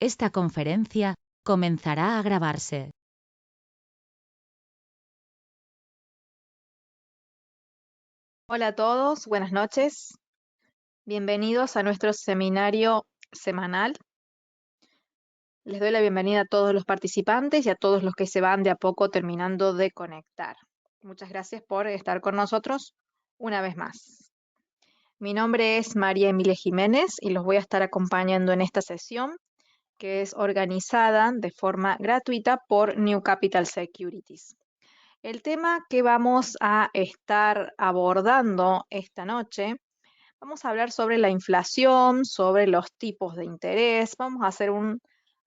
Esta conferencia comenzará a grabarse. Hola a todos, buenas noches. Bienvenidos a nuestro seminario semanal. Les doy la bienvenida a todos los participantes y a todos los que se van de a poco terminando de conectar. Muchas gracias por estar con nosotros una vez más. Mi nombre es María Emilia Jiménez y los voy a estar acompañando en esta sesión que es organizada de forma gratuita por New Capital Securities. El tema que vamos a estar abordando esta noche, vamos a hablar sobre la inflación, sobre los tipos de interés, vamos a hacer un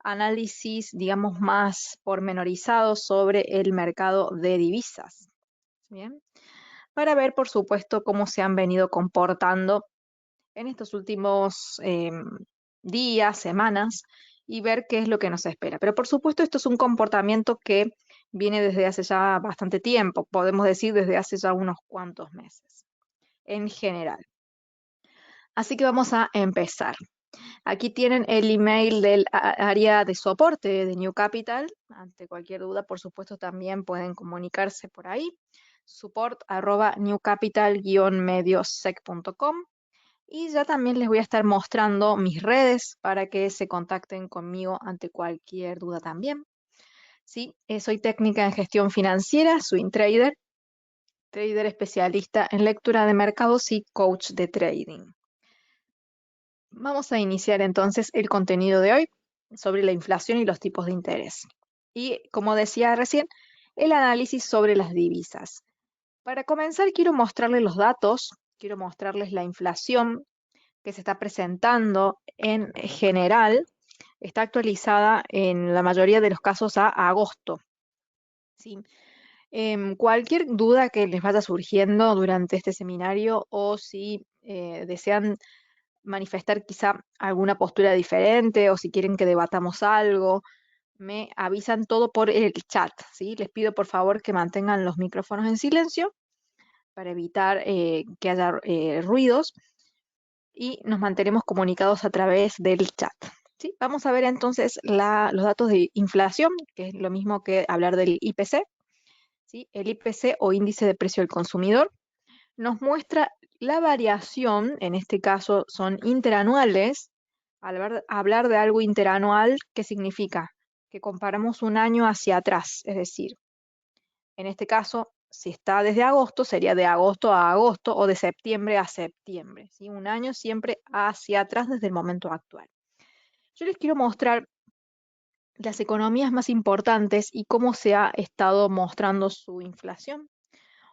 análisis, digamos, más pormenorizado sobre el mercado de divisas. ¿Bien? Para ver, por supuesto, cómo se han venido comportando en estos últimos días, semanas, y ver qué es lo que nos espera. Pero por supuesto, esto es un comportamiento que viene desde hace ya bastante tiempo, podemos decir desde hace ya unos cuantos meses, en general. Así que vamos a empezar. Aquí tienen el email del área de soporte de New Capital. Ante cualquier duda, por supuesto, también pueden comunicarse por ahí. support@newcapital-mediosec.com. Y ya también les voy a estar mostrando mis redes para que se contacten conmigo ante cualquier duda también. Sí, soy técnica en gestión financiera, swing trader, trader especialista en lectura de mercados y coach de trading. Vamos a iniciar entonces el contenido de hoy sobre la inflación y los tipos de interés. Y como decía recién, el análisis sobre las divisas. Para comenzar, quiero mostrarles los datos, quiero mostrarles la inflación que se está presentando en general, está actualizada en la mayoría de los casos a agosto. ¿Sí? Cualquier duda que les vaya surgiendo durante este seminario o si desean manifestar quizá alguna postura diferente o si quieren que debatamos algo, me avisan todo por el chat, ¿sí? Les pido por favor que mantengan los micrófonos en silencio para evitar que haya ruidos y nos mantenemos comunicados a través del chat. ¿Sí? Vamos a ver entonces los datos de inflación, que es lo mismo que hablar del IPC. ¿Sí? El IPC o índice de precio del consumidor nos muestra la variación, en este caso son interanuales. Al hablar de algo interanual, ¿qué significa? Que comparamos un año hacia atrás, es decir, en este caso, si está desde agosto, sería de agosto a agosto o de septiembre a septiembre, ¿sí? Un año siempre hacia atrás desde el momento actual. Yo les quiero mostrar las economías más importantes y cómo se ha estado mostrando su inflación.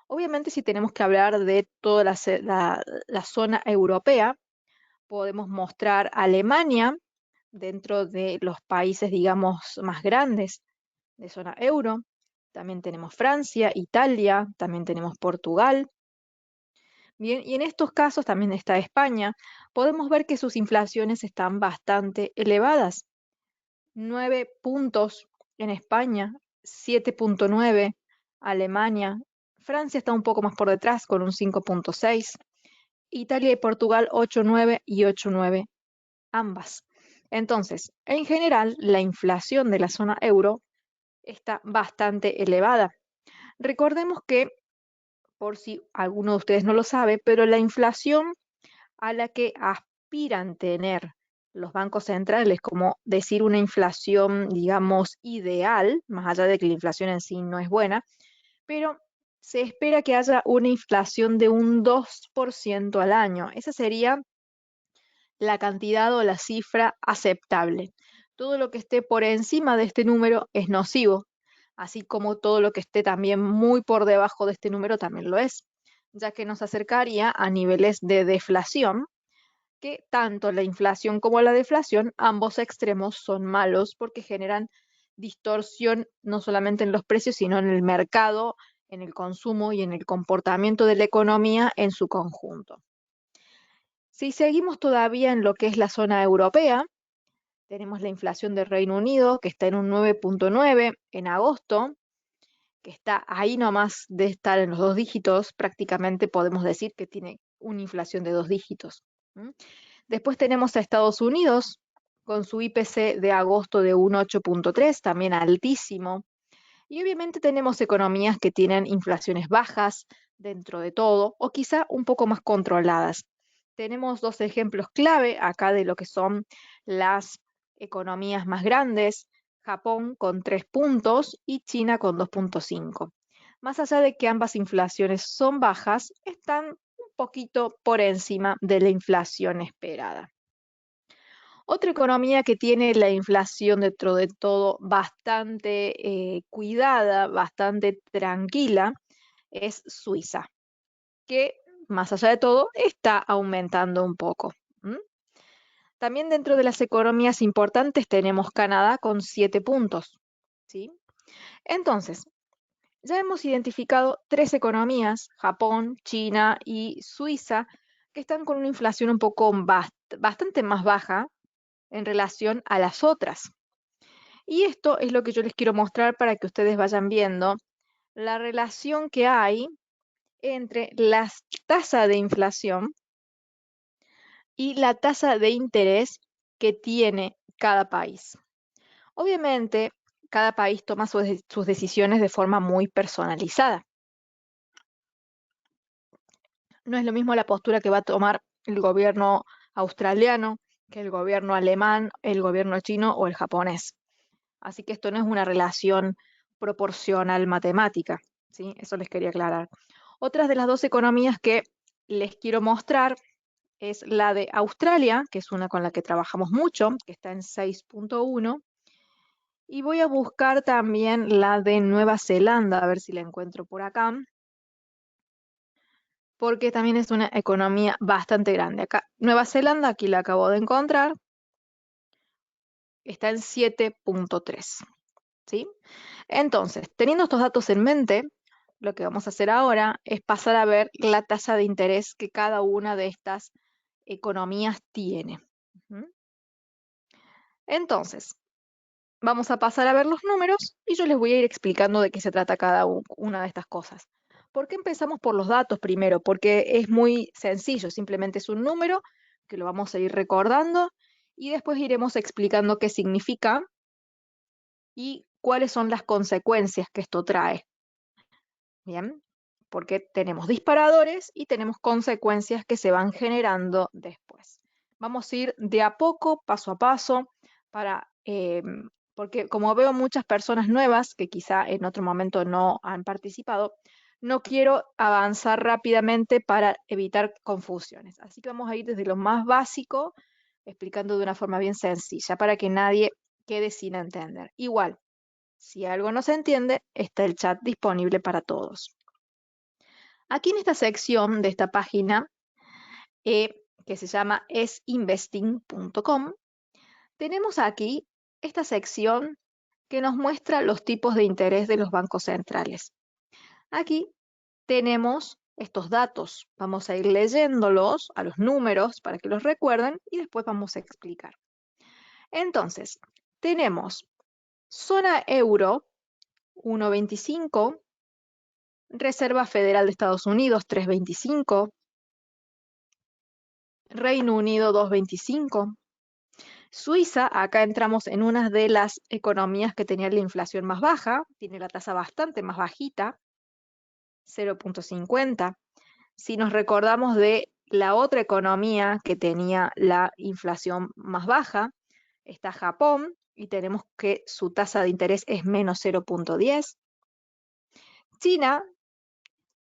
Obviamente, si tenemos que hablar de toda la zona europea, podemos mostrar Alemania dentro de los países, digamos, más grandes de zona euro. También tenemos Francia, Italia, también tenemos Portugal. Bien, y en estos casos también está España. Podemos ver que sus inflaciones están bastante elevadas. 9 puntos en España, 7,9 Alemania. Francia está un poco más por detrás con un 5,6. Italia y Portugal 8,9 y 8,9 ambas. Entonces, en general, la inflación de la zona euro está bastante elevada. Recordemos que, por si alguno de ustedes no lo sabe, pero la inflación a la que aspiran tener los bancos centrales, como decir una inflación, digamos, ideal, más allá de que la inflación en sí no es buena, pero se espera que haya una inflación de un 2% al año. Esa sería la cantidad o la cifra aceptable. Todo lo que esté por encima de este número es nocivo, así como todo lo que esté también muy por debajo de este número también lo es, ya que nos acercaría a niveles de deflación, que tanto la inflación como la deflación, ambos extremos son malos porque generan distorsión no solamente en los precios, sino en el mercado, en el consumo y en el comportamiento de la economía en su conjunto. Si seguimos todavía en lo que es la zona europea, tenemos la inflación del Reino Unido, que está en un 9,9 en agosto, que está ahí nomás de estar en los 2 dígitos, prácticamente podemos decir que tiene una inflación de 2 dígitos. Después tenemos a Estados Unidos con su IPC de agosto de un 8.3, también altísimo. Y obviamente tenemos economías que tienen inflaciones bajas dentro de todo, o quizá un poco más controladas. Tenemos dos ejemplos clave acá de lo que son las economías más grandes, Japón con 3 puntos y China con 2.5. Más allá de que ambas inflaciones son bajas, están un poquito por encima de la inflación esperada. Otra economía que tiene la inflación dentro de todo bastante cuidada, bastante tranquila, es Suiza, que más allá de todo está aumentando un poco. ¿M? También dentro de las economías importantes tenemos Canadá con 7 puntos. ¿Sí? Entonces, ya hemos identificado 3 economías, Japón, China y Suiza, que están con una inflación un poco bastante más baja en relación a las otras. Y esto es lo que yo les quiero mostrar para que ustedes vayan viendo la relación que hay entre la tasa de inflación y la tasa de interés que tiene cada país. Obviamente, cada país toma sus decisiones de forma muy personalizada. No es lo mismo la postura que va a tomar el gobierno australiano que el gobierno alemán, el gobierno chino o el japonés. Así que esto no es una relación proporcional matemática, ¿sí? Eso les quería aclarar. Otras de las dos economías que les quiero mostrar es la de Australia, que es una con la que trabajamos mucho, que está en 6.1. Y voy a buscar también la de Nueva Zelanda, a ver si la encuentro por acá, porque también es una economía bastante grande. Acá, Nueva Zelanda, aquí la acabo de encontrar, está en 7.3. ¿Sí? Entonces, teniendo estos datos en mente, lo que vamos a hacer ahora es pasar a ver la tasa de interés que cada una de estas economías tiene. Ujú. Entonces, vamos a pasar a ver los números y yo les voy a ir explicando de qué se trata cada una de estas cosas. ¿Por qué empezamos por los datos primero? Porque es muy sencillo, simplemente es un número que lo vamos a ir recordando y después iremos explicando qué significa y cuáles son las consecuencias que esto trae. Bien, porque tenemos disparadores y tenemos consecuencias que se van generando después. Vamos a ir de a poco, paso a paso, porque como veo muchas personas nuevas que quizá en otro momento no han participado, no quiero avanzar rápidamente para evitar confusiones. Así que vamos a ir desde lo más básico, explicando de una forma bien sencilla, para que nadie quede sin entender. Igual, si algo no se entiende, está el chat disponible para todos. Aquí en esta sección de esta página, que se llama esinvesting.com, tenemos aquí esta sección que nos muestra los tipos de interés de los bancos centrales. Aquí tenemos estos datos. Vamos a ir leyéndolos a los números para que los recuerden y después vamos a explicar. Entonces, tenemos zona euro 1.25, Reserva Federal de Estados Unidos 3.25, Reino Unido 2.25, Suiza, acá entramos en una de las economías que tenía la inflación más baja, tiene la tasa bastante más bajita, 0.50. Si nos recordamos de la otra economía que tenía la inflación más baja, está Japón y tenemos que su tasa de interés es menos 0.10. China,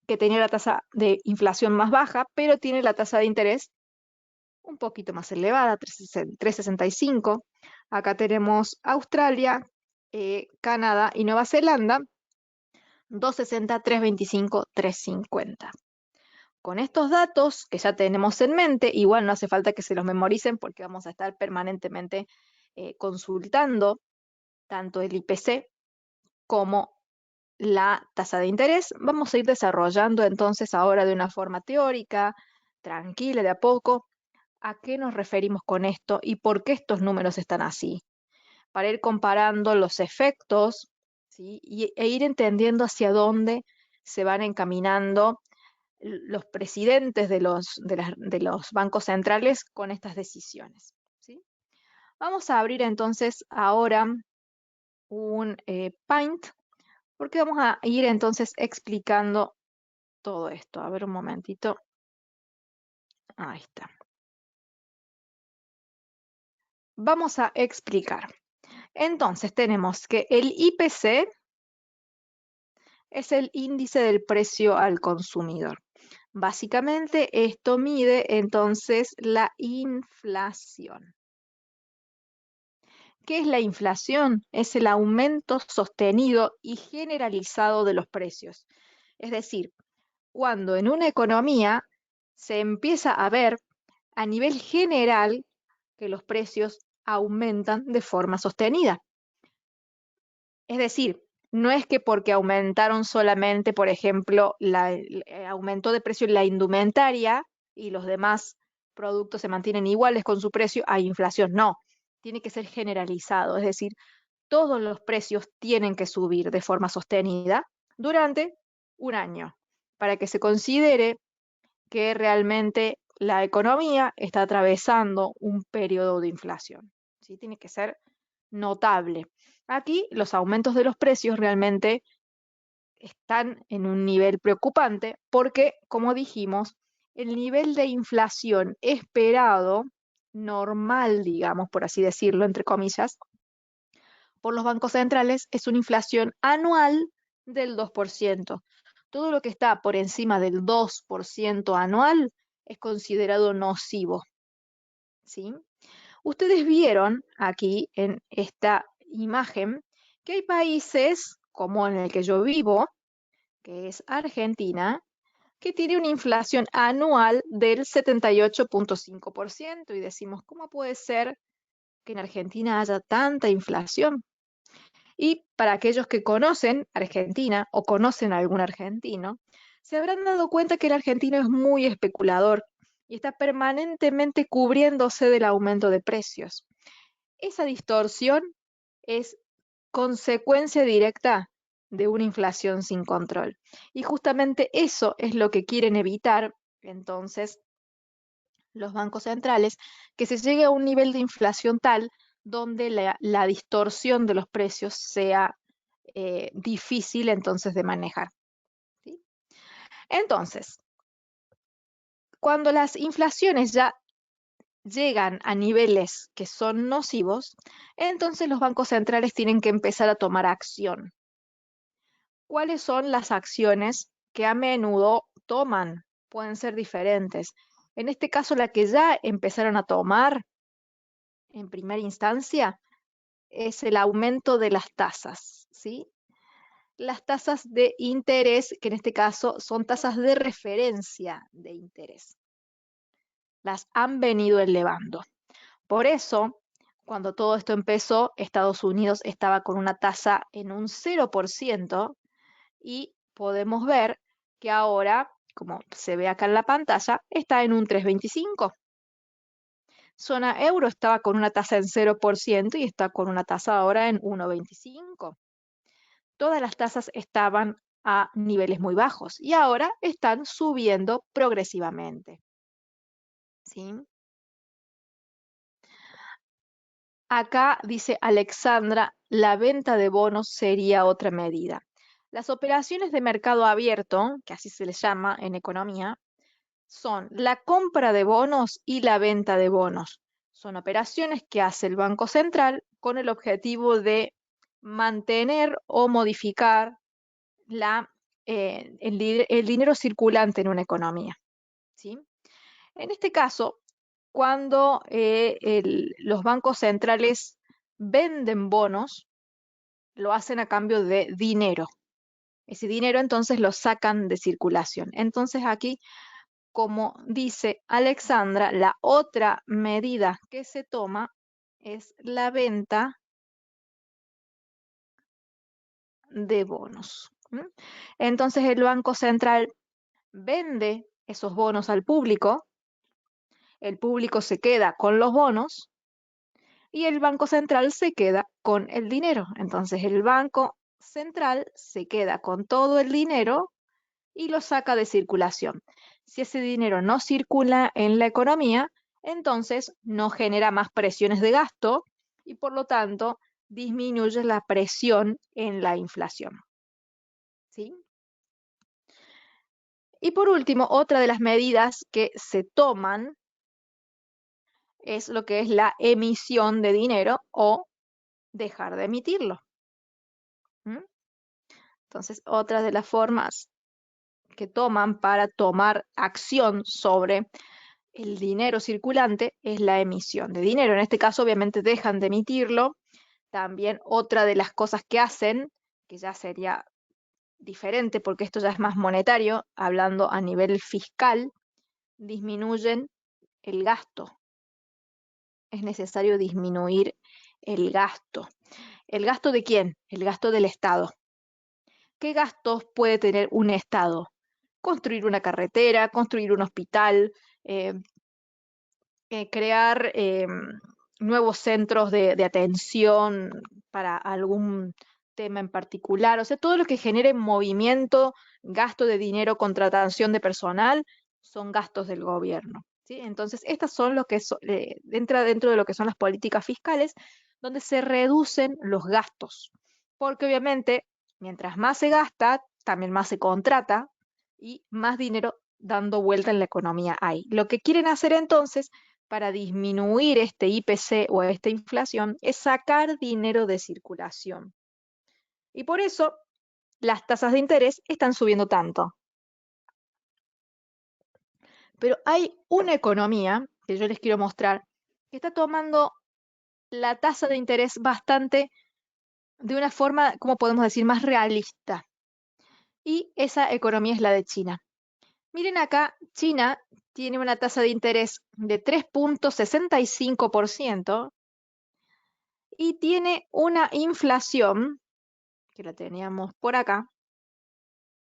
que tenía la tasa de inflación más baja, pero tiene la tasa de interés un poquito más elevada, 3,65. Acá tenemos Australia, Canadá y Nueva Zelanda, 2,60, 3,25, 3,50. Con estos datos que ya tenemos en mente, igual no hace falta que se los memoricen porque vamos a estar permanentemente consultando tanto el IPC como la tasa de interés. Vamos a ir desarrollando entonces ahora de una forma teórica, tranquila, de a poco, a qué nos referimos con esto y por qué estos números están así, para ir comparando los efectos, ¿sí? e ir entendiendo hacia dónde se van encaminando los presidentes de los bancos centrales con estas decisiones, ¿sí? Vamos a abrir entonces ahora un Paint, porque vamos a ir entonces explicando todo esto. A ver un momentito. Ahí está. Vamos a explicar. Entonces tenemos que el IPC es el índice del precio al consumidor. Básicamente esto mide entonces la inflación. ¿Qué es la inflación? Es el aumento sostenido y generalizado de los precios. Es decir, cuando en una economía se empieza a ver a nivel general que los precios aumentan de forma sostenida. Es decir, no es que porque aumentaron solamente, por ejemplo, aumentó de precio la indumentaria y los demás productos se mantienen iguales con su precio, hay inflación. No, tiene que ser generalizado. Es decir, todos los precios tienen que subir de forma sostenida durante un año para que se considere que realmente la economía está atravesando un periodo de inflación. ¿Sí? Tiene que ser notable. Aquí los aumentos de los precios realmente están en un nivel preocupante porque, como dijimos, el nivel de inflación esperado, normal, digamos, por así decirlo, entre comillas, por los bancos centrales es una inflación anual del 2%. Todo lo que está por encima del 2% anual es considerado nocivo. ¿Sí? Ustedes vieron aquí en esta imagen que hay países, como en el que yo vivo, que es Argentina, que tiene una inflación anual del 78,5%. Y decimos, ¿cómo puede ser que en Argentina haya tanta inflación? Y para aquellos que conocen Argentina o conocen a algún argentino, se habrán dado cuenta que el argentino es muy especulador y está permanentemente cubriéndose del aumento de precios. Esa distorsión es consecuencia directa de una inflación sin control. Y justamente eso es lo que quieren evitar entonces los bancos centrales, que se llegue a un nivel de inflación tal donde la distorsión de los precios sea difícil entonces de manejar. ¿Sí? Entonces, cuando las inflaciones ya llegan a niveles que son nocivos, entonces los bancos centrales tienen que empezar a tomar acción. ¿Cuáles son las acciones que a menudo toman? Pueden ser diferentes. En este caso, la que ya empezaron a tomar en primera instancia es el aumento de las tasas, ¿sí? Las tasas de interés, que en este caso son tasas de referencia de interés. Las han venido elevando. Por eso, cuando todo esto empezó, Estados Unidos estaba con una tasa en un 0% y podemos ver que ahora, como se ve acá en la pantalla, está en un 3,25. Zona euro estaba con una tasa en 0% y está con una tasa ahora en 1,25. Todas las tasas estaban a niveles muy bajos y ahora están subiendo progresivamente. ¿Sí? Acá dice Alexandra, la venta de bonos sería otra medida. Las operaciones de mercado abierto, que así se les llama en economía, son la compra de bonos y la venta de bonos. Son operaciones que hace el Banco Central con el objetivo de mantener o modificar el dinero circulante en una economía. ¿Sí? En este caso, cuando los bancos centrales venden bonos, lo hacen a cambio de dinero. Ese dinero entonces lo sacan de circulación. Entonces aquí, como dice Alexandra, la otra medida que se toma es la venta de bonos. Entonces el Banco Central vende esos bonos al público, el público se queda con los bonos y el Banco Central se queda con el dinero. Entonces el Banco Central se queda con todo el dinero y lo saca de circulación. Si ese dinero no circula en la economía, entonces no genera más presiones de gasto y por lo tanto disminuye la presión en la inflación. ¿Sí? Y por último, otra de las medidas que se toman es lo que es la emisión de dinero o dejar de emitirlo. ¿Mm? Entonces, otra de las formas que toman para tomar acción sobre el dinero circulante es la emisión de dinero. En este caso, obviamente, dejan de emitirlo. También otra de las cosas que hacen, que ya sería diferente porque esto ya es más monetario, hablando a nivel fiscal, disminuyen el gasto. Es necesario disminuir el gasto. ¿El gasto de quién? El gasto del Estado. ¿Qué gastos puede tener un Estado? Construir una carretera, construir un hospital, eh, crear nuevos centros de atención para algún tema en particular, o sea, todo lo que genere movimiento, gasto de dinero, contratación de personal, son gastos del gobierno. ¿Sí? Entonces, estas son lo que entra dentro de lo que son las políticas fiscales, donde se reducen los gastos, porque obviamente, mientras más se gasta, también más se contrata y más dinero dando vuelta en la economía hay. Lo que quieren hacer entonces para disminuir este IPC o esta inflación es sacar dinero de circulación. Y por eso las tasas de interés están subiendo tanto. Pero hay una economía que yo les quiero mostrar que está tomando la tasa de interés bastante de una forma, como podemos decir, más realista. Y esa economía es la de China. Miren acá, China tiene una tasa de interés de 3,65% y tiene una inflación, que la teníamos por acá,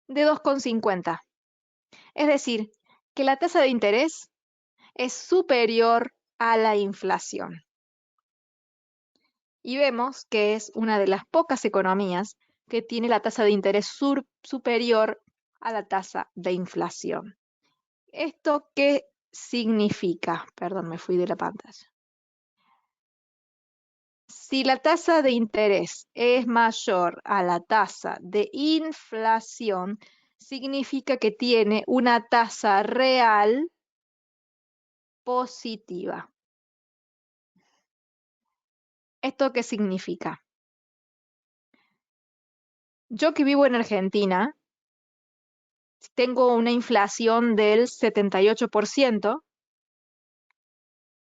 de 2,50. Es decir, que la tasa de interés es superior a la inflación. Y vemos que es una de las pocas economías que tiene la tasa de interés superior a la tasa de inflación. ¿Esto qué significa? Perdón, me fui de la pantalla. Si la tasa de interés es mayor a la tasa de inflación, significa que tiene una tasa real positiva. ¿Esto qué significa? Yo que vivo en Argentina, tengo una inflación del 78%,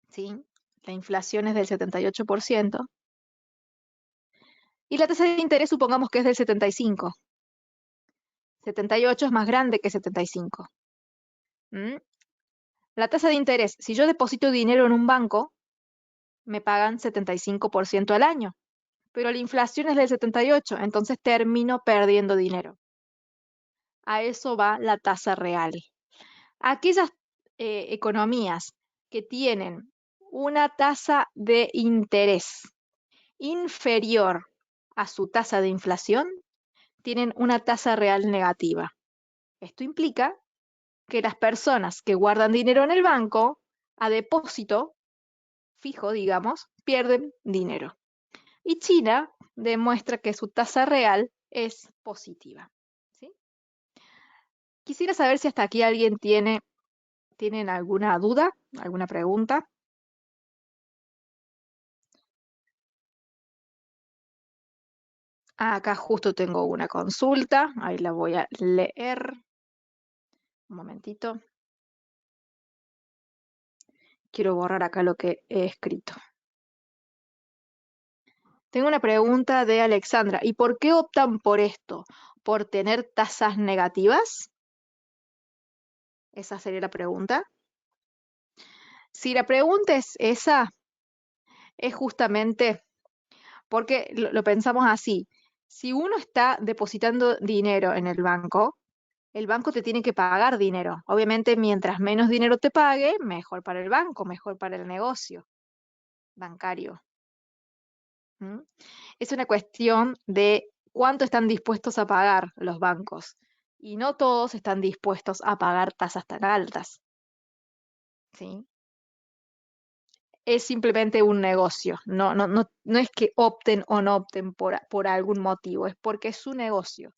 ¿sí? La inflación es del 78%, y la tasa de interés supongamos que es del 75%. 78 es más grande que 75. ¿Mm? La tasa de interés, si yo deposito dinero en un banco, me pagan 75% al año, pero la inflación es del 78, entonces termino perdiendo dinero. A eso va la tasa real. Aquellas economías que tienen una tasa de interés inferior a su tasa de inflación, tienen una tasa real negativa. Esto implica que las personas que guardan dinero en el banco, a depósito fijo, digamos, pierden dinero. Y China demuestra que su tasa real es positiva. ¿Sí? Quisiera saber si hasta aquí alguien tienen alguna duda, alguna pregunta. Acá justo tengo una consulta, ahí la voy a leer. Un momentito. Quiero borrar acá lo que he escrito. Tengo una pregunta de Alexandra. ¿Y por qué optan por esto? ¿Por tener tasas negativas? Esa sería la pregunta. Si la pregunta es esa, es justamente porque lo pensamos así. Si uno está depositando dinero en el banco te tiene que pagar dinero. Obviamente, mientras menos dinero te pague, mejor para el banco, mejor para el negocio bancario. ¿Mm? Es una cuestión de cuánto están dispuestos a pagar los bancos. Y no todos están dispuestos a pagar tasas tan altas. ¿Sí? es simplemente un negocio. No es que opten o no opten por algún motivo, es porque es su negocio.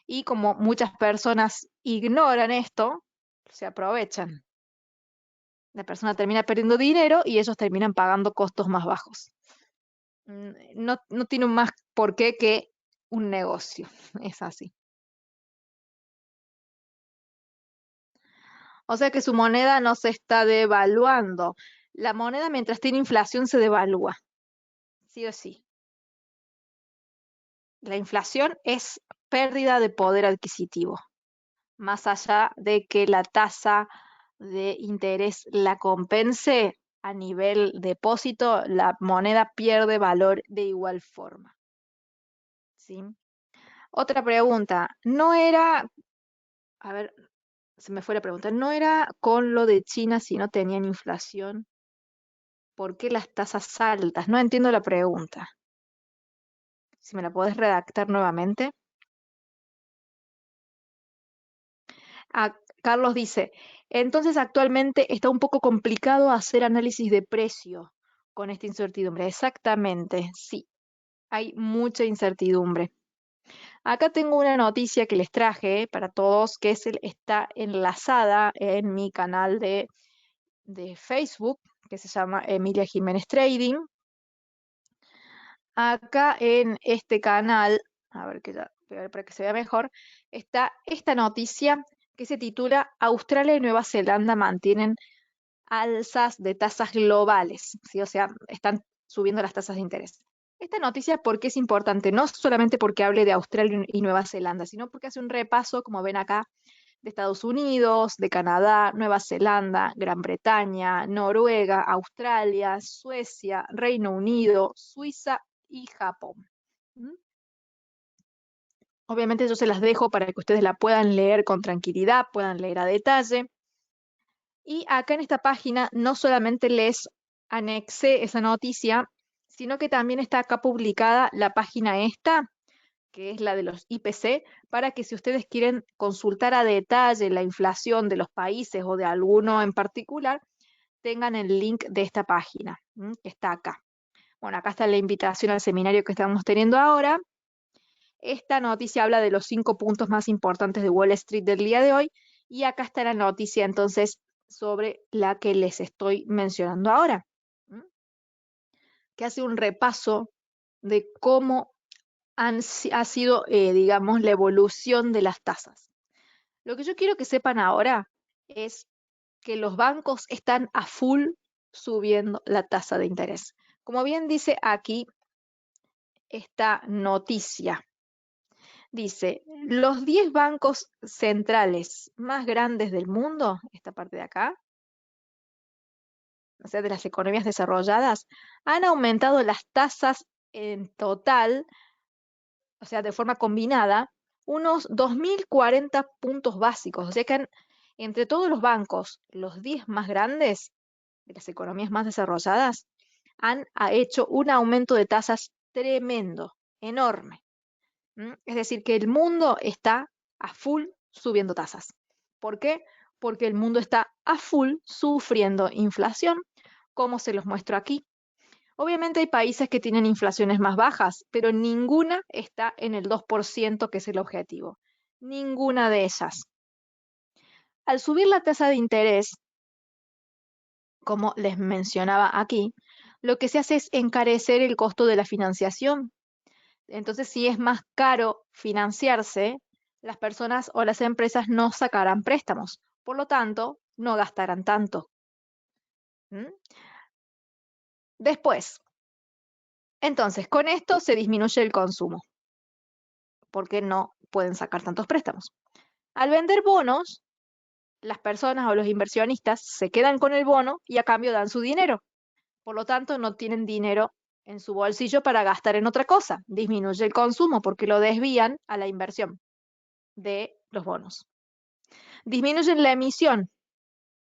Y como muchas personas ignoran esto, se aprovechan. La persona termina perdiendo dinero y ellos terminan pagando costos más bajos. No tiene más por qué que un negocio. Es así. O sea que su moneda no se está devaluando. La moneda mientras tiene inflación se devalúa, sí o sí. La inflación es pérdida de poder adquisitivo, más allá de que la tasa de interés la compense a nivel depósito, la moneda pierde valor de igual forma. ¿Sí? Otra pregunta, no era, a ver, se me fue la pregunta, no era con lo de China si no tenían inflación, ¿por qué las tasas altas? No entiendo la pregunta. Si me la podés redactar nuevamente. Carlos dice, entonces actualmente está un poco complicado hacer análisis de precio con esta incertidumbre. Exactamente, sí, hay mucha incertidumbre. Acá tengo una noticia que les traje para todos, que está enlazada en mi canal de Facebook, que se llama Emilia Jiménez Trading. Acá en este canal, a ver que ya, voy a ver para que se vea mejor, está esta noticia que se titula Australia y Nueva Zelanda mantienen alzas de tasas globales, ¿sí? O sea, están subiendo las tasas de interés. Esta noticia, ¿por qué es importante? No solamente porque hable de Australia y Nueva Zelanda, sino porque hace un repaso, como ven acá, de Estados Unidos, de Canadá, Nueva Zelanda, Gran Bretaña, Noruega, Australia, Suecia, Reino Unido, Suiza y Japón. ¿Mm? Obviamente yo se las dejo para que ustedes la puedan leer con tranquilidad, puedan leer a detalle. Y acá en esta página no solamente les anexé esa noticia, sino que también está acá publicada la página esta, que es la de los IPC, para que si ustedes quieren consultar a detalle la inflación de los países o de alguno en particular, tengan el link de esta página, que está acá. Bueno, acá está la invitación al seminario que estamos teniendo ahora. Esta noticia habla de los 5 puntos más importantes de Wall Street del día de hoy y acá está la noticia entonces sobre la que les estoy mencionando ahora, que hace un repaso de cómo ha sido, digamos, la evolución de las tasas. Lo que yo quiero que sepan ahora es que los bancos están a full subiendo la tasa de interés. Como bien dice aquí esta noticia, dice, los 10 bancos centrales más grandes del mundo, esta parte de acá, o sea, de las economías desarrolladas, han aumentado las tasas en total, o sea, de forma combinada, unos 2040 puntos básicos. O sea que entre todos los bancos, los 10 más grandes de las economías más desarrolladas, ha hecho un aumento de tasas tremendo, enorme. Es decir, que el mundo está a full subiendo tasas. ¿Por qué? Porque el mundo está a full sufriendo inflación, como se los muestro aquí. Obviamente hay países que tienen inflaciones más bajas, pero ninguna está en el 2%, que es el objetivo. Ninguna de ellas. Al subir la tasa de interés, como les mencionaba aquí, lo que se hace es encarecer el costo de la financiación. Entonces, si es más caro financiarse, las personas o las empresas no sacarán préstamos. Por lo tanto, no gastarán tanto. ¿Mm? Después, entonces, con esto se disminuye el consumo, porque no pueden sacar tantos préstamos. Al vender bonos, las personas o los inversionistas se quedan con el bono y a cambio dan su dinero. Por lo tanto, no tienen dinero en su bolsillo para gastar en otra cosa. Disminuye el consumo porque lo desvían a la inversión de los bonos. Disminuyen la emisión.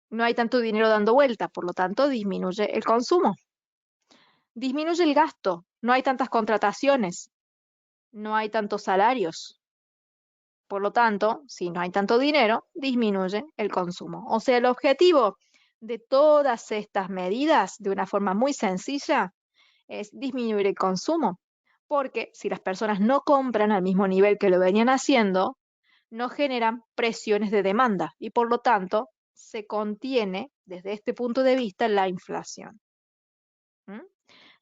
No hay tanto dinero dando vuelta, por lo tanto, disminuye el consumo. Disminuye el gasto. No hay tantas contrataciones. No hay tantos salarios. Por lo tanto, si no hay tanto dinero, disminuye el consumo. O sea, el objetivo de todas estas medidas, de una forma muy sencilla, es disminuir el consumo. Porque si las personas no compran al mismo nivel que lo venían haciendo, no generan presiones de demanda y por lo tanto se contiene desde este punto de vista la inflación. ¿Mm?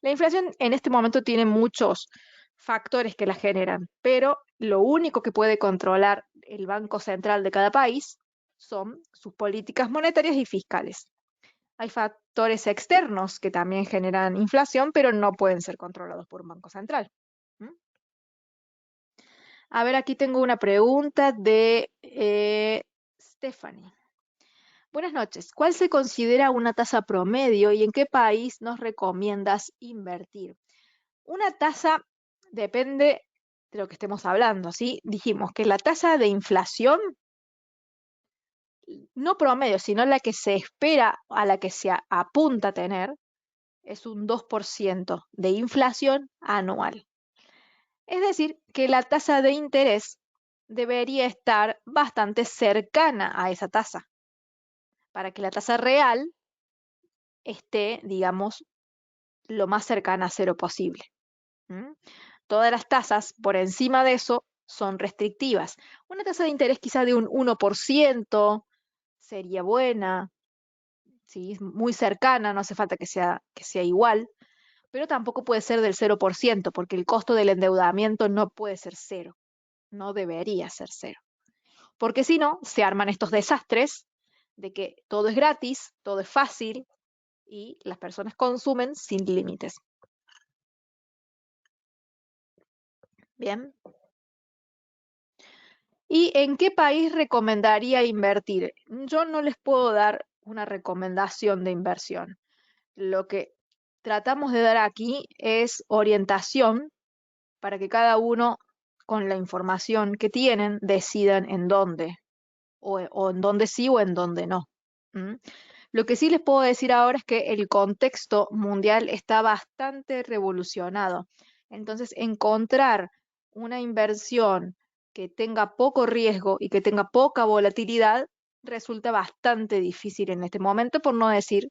La inflación en este momento tiene muchos factores que la generan, pero lo único que puede controlar el Banco Central de cada país son sus políticas monetarias y fiscales. Hay factores externos que también generan inflación, pero no pueden ser controlados por un banco central. ¿Mm? A ver, aquí tengo una pregunta de Stephanie. Buenas noches. ¿Cuál se considera una tasa promedio y en qué país nos recomiendas invertir? Una tasa depende de lo que estemos hablando, ¿sí? Dijimos que la tasa de inflación, no promedio, sino la que se espera, a la que se apunta a tener, es un 2% de inflación anual. Es decir, que la tasa de interés debería estar bastante cercana a esa tasa, para que la tasa real esté, digamos, lo más cercana a cero posible. ¿Mm? Todas las tasas por encima de eso son restrictivas. Una tasa de interés quizá de un 1% sería buena, ¿sí? Muy cercana, no hace falta que sea igual, pero tampoco puede ser del 0%, porque el costo del endeudamiento no puede ser cero, no debería ser cero. Porque si no, se arman estos desastres de que todo es gratis, todo es fácil y las personas consumen sin límites. Bien. ¿Y en qué país recomendaría invertir? Yo no les puedo dar una recomendación de inversión. Lo que tratamos de dar aquí es orientación para que cada uno, con la información que tienen, decidan en dónde, o en dónde sí o en dónde no. ¿Mm? Lo que sí les puedo decir ahora es que el contexto mundial está bastante revolucionado. Entonces, encontrar una inversión que tenga poco riesgo y que tenga poca volatilidad resulta bastante difícil en este momento, por no decir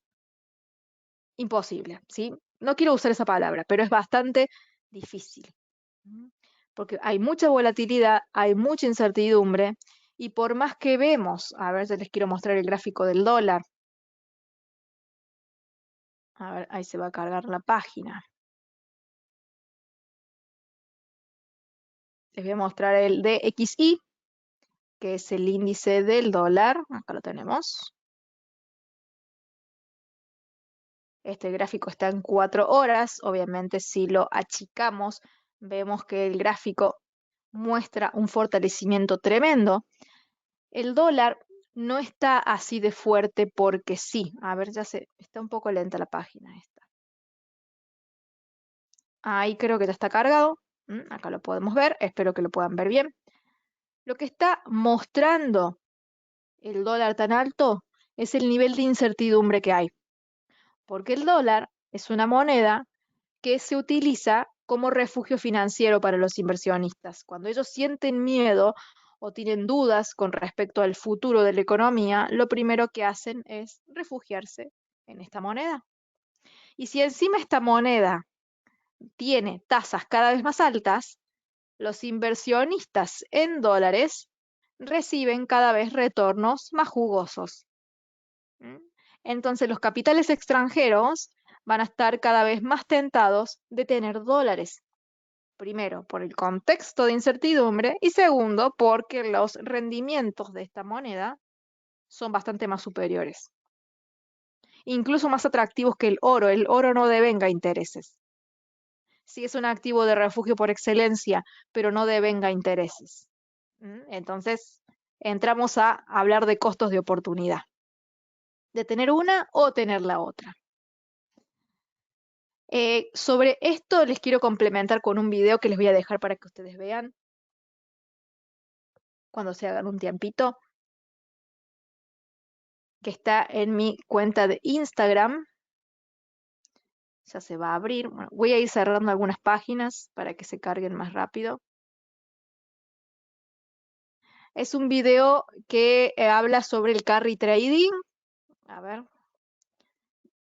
imposible, ¿sí? No quiero usar esa palabra, pero es bastante difícil. ¿Mm? Porque hay mucha volatilidad, hay mucha incertidumbre, y por más que vemos, a ver, ya les quiero mostrar el gráfico del dólar. A ver, ahí se va a cargar la página. Les voy a mostrar el DXY, que es el índice del dólar. Acá lo tenemos. Este gráfico está en 4 horas. Obviamente, si lo achicamos, vemos que el gráfico muestra un fortalecimiento tremendo. El dólar no está así de fuerte porque sí. A ver, está un poco lenta la página esta. Ahí creo que ya está cargado. Acá lo podemos ver. Espero que lo puedan ver bien. Lo que está mostrando el dólar tan alto es el nivel de incertidumbre que hay. Porque el dólar es una moneda que se utiliza como refugio financiero para los inversionistas. Cuando ellos sienten miedo o tienen dudas con respecto al futuro de la economía, lo primero que hacen es refugiarse en esta moneda. Y si encima esta moneda tiene tasas cada vez más altas, los inversionistas en dólares reciben cada vez retornos más jugosos. ¿Mm? Entonces los capitales extranjeros van a estar cada vez más tentados de tener dólares. Primero, por el contexto de incertidumbre y segundo, porque los rendimientos de esta moneda son bastante más superiores. Incluso más atractivos que el oro. El oro no devenga intereses. Sí es un activo de refugio por excelencia, pero no devenga intereses. Entonces, entramos a hablar de costos de oportunidad. De tener una o tener la otra. Sobre esto les quiero complementar con un video que les voy a dejar para que ustedes vean cuando se hagan un tiempito, que está en mi cuenta de Instagram. Ya se va a abrir. Bueno, voy a ir cerrando algunas páginas para que se carguen más rápido. Es un video que habla sobre el carry trading. A ver,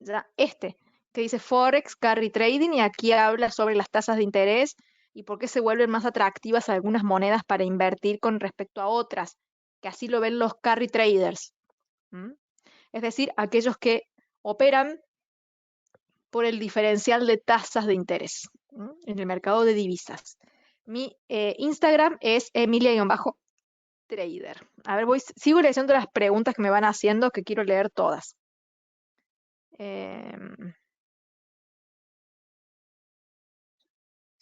Ya que dice Forex Carry Trading, y aquí habla sobre las tasas de interés y por qué se vuelven más atractivas algunas monedas para invertir con respecto a otras, que así lo ven los carry traders. ¿Mm? Es decir, aquellos que operan por el diferencial de tasas de interés, ¿mm?, en el mercado de divisas. Mi Instagram es Emilia-Trader. A ver, sigo leyendo las preguntas que me van haciendo, que quiero leer todas.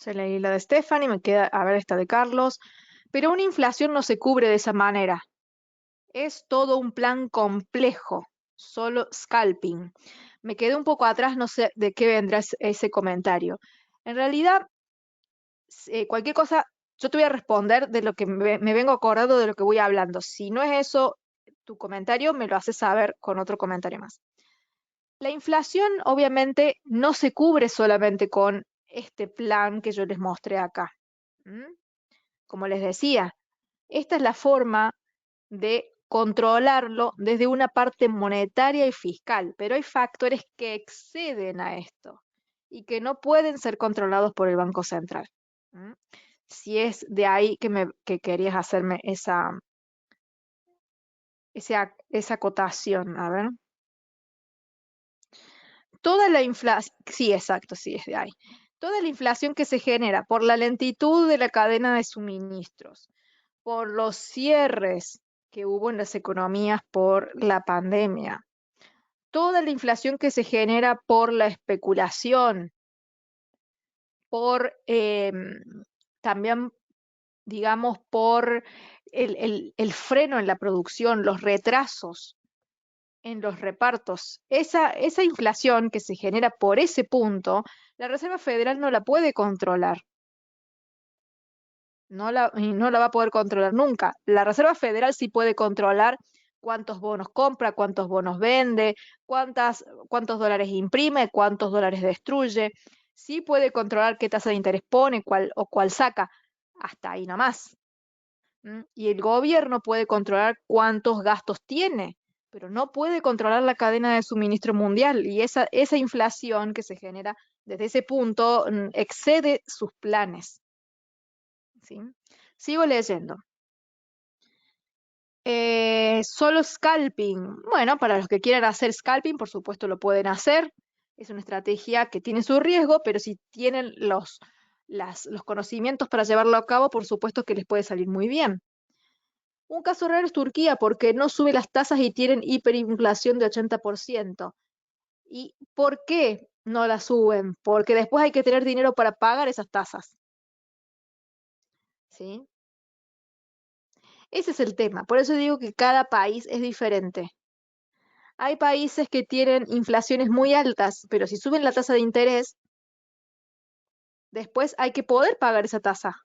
Ya leí la de Stephanie, me queda, a ver, esta de Carlos. Pero una inflación no se cubre de esa manera. Es todo un plan complejo, solo scalping. Me quedé un poco atrás, no sé de qué vendrá ese comentario. En realidad, cualquier cosa, yo te voy a responder de lo que me vengo acordando de lo que voy hablando. Si no es eso, tu comentario me lo haces saber con otro comentario más. La inflación obviamente no se cubre solamente con este plan que yo les mostré acá. ¿Mm? Como les decía, esta es la forma de controlarlo desde una parte monetaria y fiscal, pero hay factores que exceden a esto y que no pueden ser controlados por el Banco Central. ¿Mm? Si es de ahí que querías hacerme esa acotación, a ver. Toda la inflación, sí, exacto, sí, es de ahí. Toda la inflación que se genera por la lentitud de la cadena de suministros, por los cierres que hubo en las economías por la pandemia, toda la inflación que se genera por la especulación, por también, digamos, por el freno en la producción, los retrasos en los repartos. Esa inflación que se genera por ese punto, la Reserva Federal no la puede controlar. Y no la va a poder controlar nunca. La Reserva Federal sí puede controlar cuántos bonos compra, cuántos bonos vende, cuántos dólares imprime, cuántos dólares destruye. Sí puede controlar qué tasa de interés pone, cuál saca. Hasta ahí nomás. Y el gobierno puede controlar cuántos gastos tiene, pero no puede controlar la cadena de suministro mundial. Y esa inflación que se genera desde ese punto excede sus planes. ¿Sí? Sigo leyendo. Solo scalping. Bueno, para los que quieran hacer scalping, por supuesto lo pueden hacer. Es una estrategia que tiene su riesgo, pero si tienen los conocimientos para llevarlo a cabo, por supuesto que les puede salir muy bien. Un caso raro es Turquía, porque no sube las tasas y tienen hiperinflación de 80%. ¿Y por qué no la suben? Porque después hay que tener dinero para pagar esas tasas. ¿Sí? Ese es el tema. Por eso digo que cada país es diferente. Hay países que tienen inflaciones muy altas, pero si suben la tasa de interés, después hay que poder pagar esa tasa.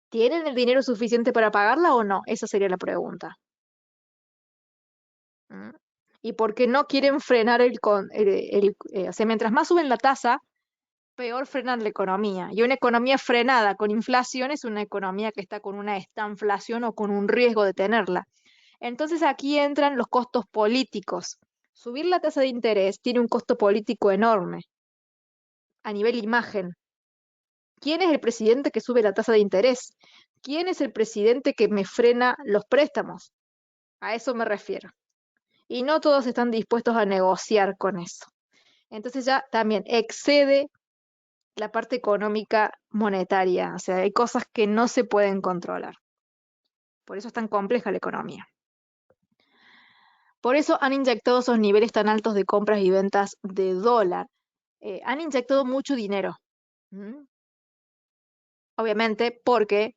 ¿Tienen el dinero suficiente para pagarla o no? Esa sería la pregunta. ¿Mm? ¿Y por qué no quieren frenar o sea, mientras más suben la tasa, peor frenan la economía? Y una economía frenada con inflación es una economía que está con una estanflación o con un riesgo de tenerla. Entonces aquí entran los costos políticos. Subir la tasa de interés tiene un costo político enorme a nivel imagen. ¿Quién es el presidente que sube la tasa de interés? ¿Quién es el presidente que me frena los préstamos? A eso me refiero. Y no todos están dispuestos a negociar con eso. Entonces ya también excede la parte económica monetaria. O sea, hay cosas que no se pueden controlar. Por eso es tan compleja la economía. Por eso han inyectado esos niveles tan altos de compras y ventas de dólar. Han inyectado mucho dinero. ¿Mm? Obviamente porque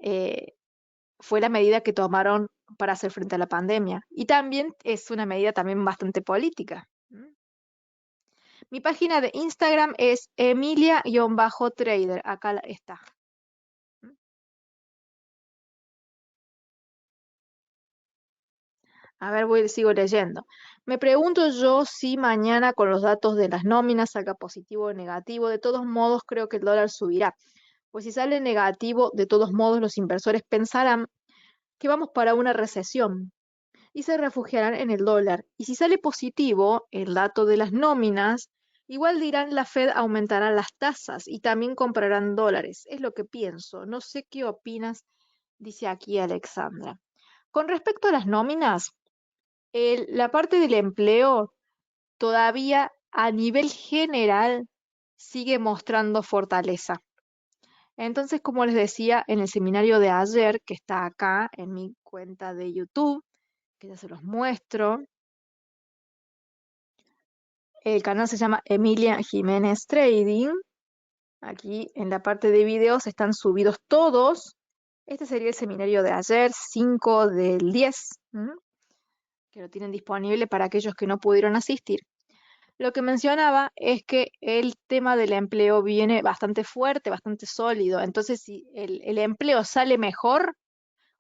eh, fue la medida que tomaron para hacer frente a la pandemia. Y también es una medida también bastante política. ¿Mm? Mi página de Instagram es Emilia-Trader. Acá está. ¿Mm? A ver, sigo leyendo. Me pregunto yo si mañana con los datos de las nóminas salga positivo o negativo. De todos modos, creo que el dólar subirá. Pues si sale negativo, de todos modos los inversores pensarán que vamos para una recesión. y se refugiarán en el dólar. Y si sale positivo el dato de las nóminas, igual dirán la Fed aumentará las tasas y también comprarán dólares. Es lo que pienso. No sé qué opinas, dice aquí Alexandra. Con respecto a las nóminas, la parte del empleo todavía a nivel general sigue mostrando fortaleza. Entonces, como les decía en el seminario de ayer, que está acá en mi cuenta de YouTube, que ya se los muestro, el canal se llama Emilia Jiménez Trading. Aquí en la parte de videos están subidos todos. Este sería el seminario de ayer, 5 del 10, que lo tienen disponible para aquellos que no pudieron asistir. Lo que mencionaba es que el tema del empleo viene bastante fuerte, bastante sólido. Entonces, si el empleo sale mejor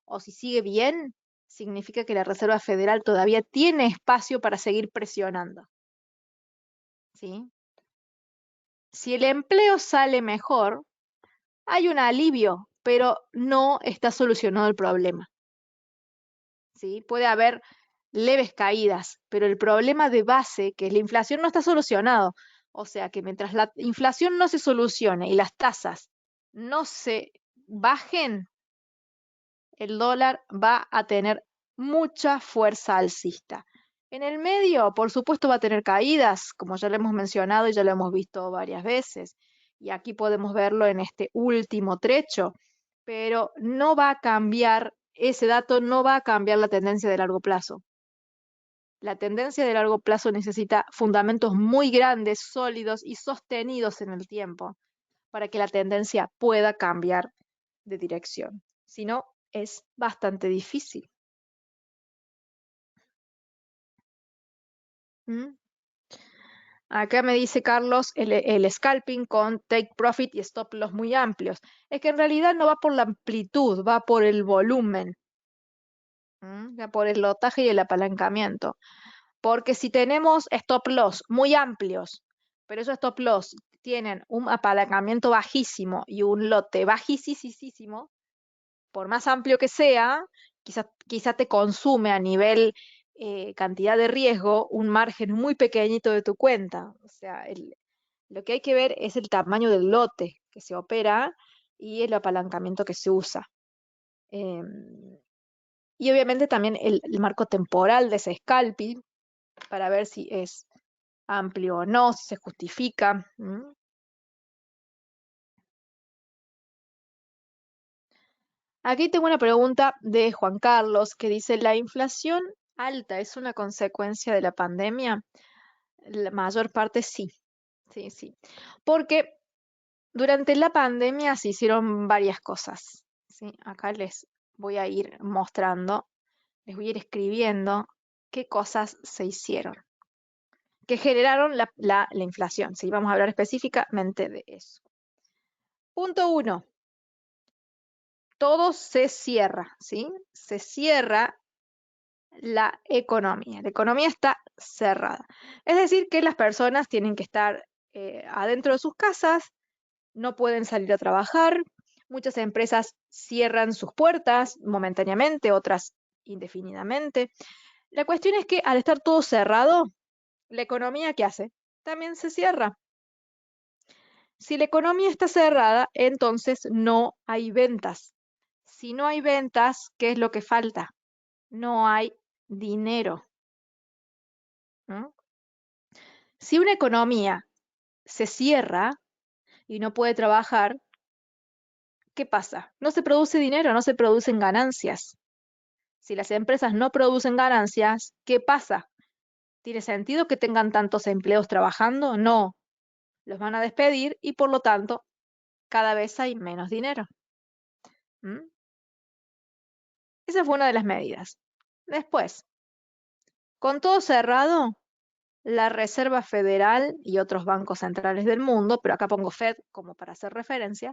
o si sigue bien, significa que la Reserva Federal todavía tiene espacio para seguir presionando. ¿Sí? Si el empleo sale mejor, hay un alivio, pero no está solucionado el problema. ¿Sí? Puede haber leves caídas, pero el problema de base, que es la inflación, no está solucionado. O sea que mientras la inflación no se solucione y las tasas no se bajen, el dólar va a tener mucha fuerza alcista. En el medio, por supuesto, va a tener caídas, como ya lo hemos mencionado y ya lo hemos visto varias veces. Y aquí podemos verlo en este último trecho, pero no va a cambiar, ese dato no va a cambiar la tendencia de largo plazo. La tendencia de largo plazo necesita fundamentos muy grandes, sólidos y sostenidos en el tiempo para que la tendencia pueda cambiar de dirección. Si no, es bastante difícil. ¿Mm? Acá me dice Carlos el scalping con take profit y stop loss muy amplios. Es que en realidad no va por la amplitud, va por el volumen, va por el lotaje y el apalancamiento. Porque si tenemos stop loss muy amplios, pero esos stop loss tienen un apalancamiento bajísimo y un lote bajísimo, por más amplio que sea, quizá te consume a nivel cantidad de riesgo un margen muy pequeñito de tu cuenta. O sea, lo que hay que ver es el tamaño del lote que se opera y el apalancamiento que se usa. Y obviamente también el marco temporal de ese scalping para ver si es amplio o no, si se justifica. Aquí tengo una pregunta de Juan Carlos que dice, ¿la inflación alta es una consecuencia de la pandemia? La mayor parte sí, sí, sí. Porque durante la pandemia se hicieron varias cosas, ¿sí? Acá les voy a ir mostrando, les voy a ir escribiendo qué cosas se hicieron, que generaron la inflación, ¿sí? Vamos a hablar específicamente de eso. Punto 1. Todo se cierra, ¿sí? Se cierra la economía. La economía está cerrada. Es decir, que las personas tienen que estar adentro de sus casas, no pueden salir a trabajar. Muchas empresas cierran sus puertas momentáneamente, otras indefinidamente. La cuestión es que al estar todo cerrado, la economía, ¿qué hace? También se cierra. Si la economía está cerrada, entonces no hay ventas. Si no hay ventas, ¿qué es lo que falta? No hay dinero. ¿No? Si una economía se cierra y no puede trabajar, ¿qué pasa? No se produce dinero, no se producen ganancias. Si las empresas no producen ganancias, ¿qué pasa? ¿Tiene sentido que tengan tantos empleos trabajando? No, los van a despedir y por lo tanto cada vez hay menos dinero. ¿Mm? Esa fue una de las medidas. Después, con todo cerrado, la Reserva Federal y otros bancos centrales del mundo, pero acá pongo Fed como para hacer referencia,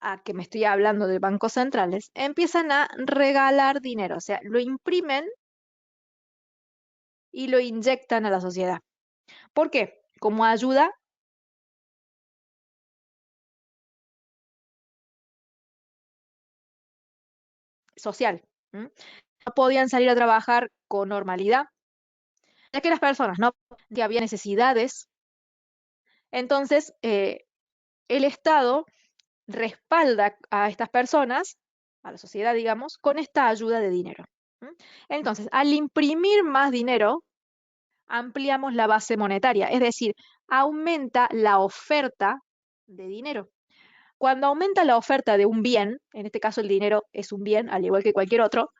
a que me estoy hablando de bancos centrales, empiezan a regalar dinero, o sea, lo imprimen y lo inyectan a la sociedad. ¿Por qué? Como ayuda social. podían salir a trabajar con normalidad, ya que las personas no, que había necesidades. Entonces, el Estado respalda a estas personas, a la sociedad, digamos, con esta ayuda de dinero. ¿M? Entonces, al imprimir más dinero, ampliamos la base monetaria, es decir, aumenta la oferta de dinero. Cuando aumenta la oferta de un bien, en este caso el dinero es un bien, al igual que cualquier otro,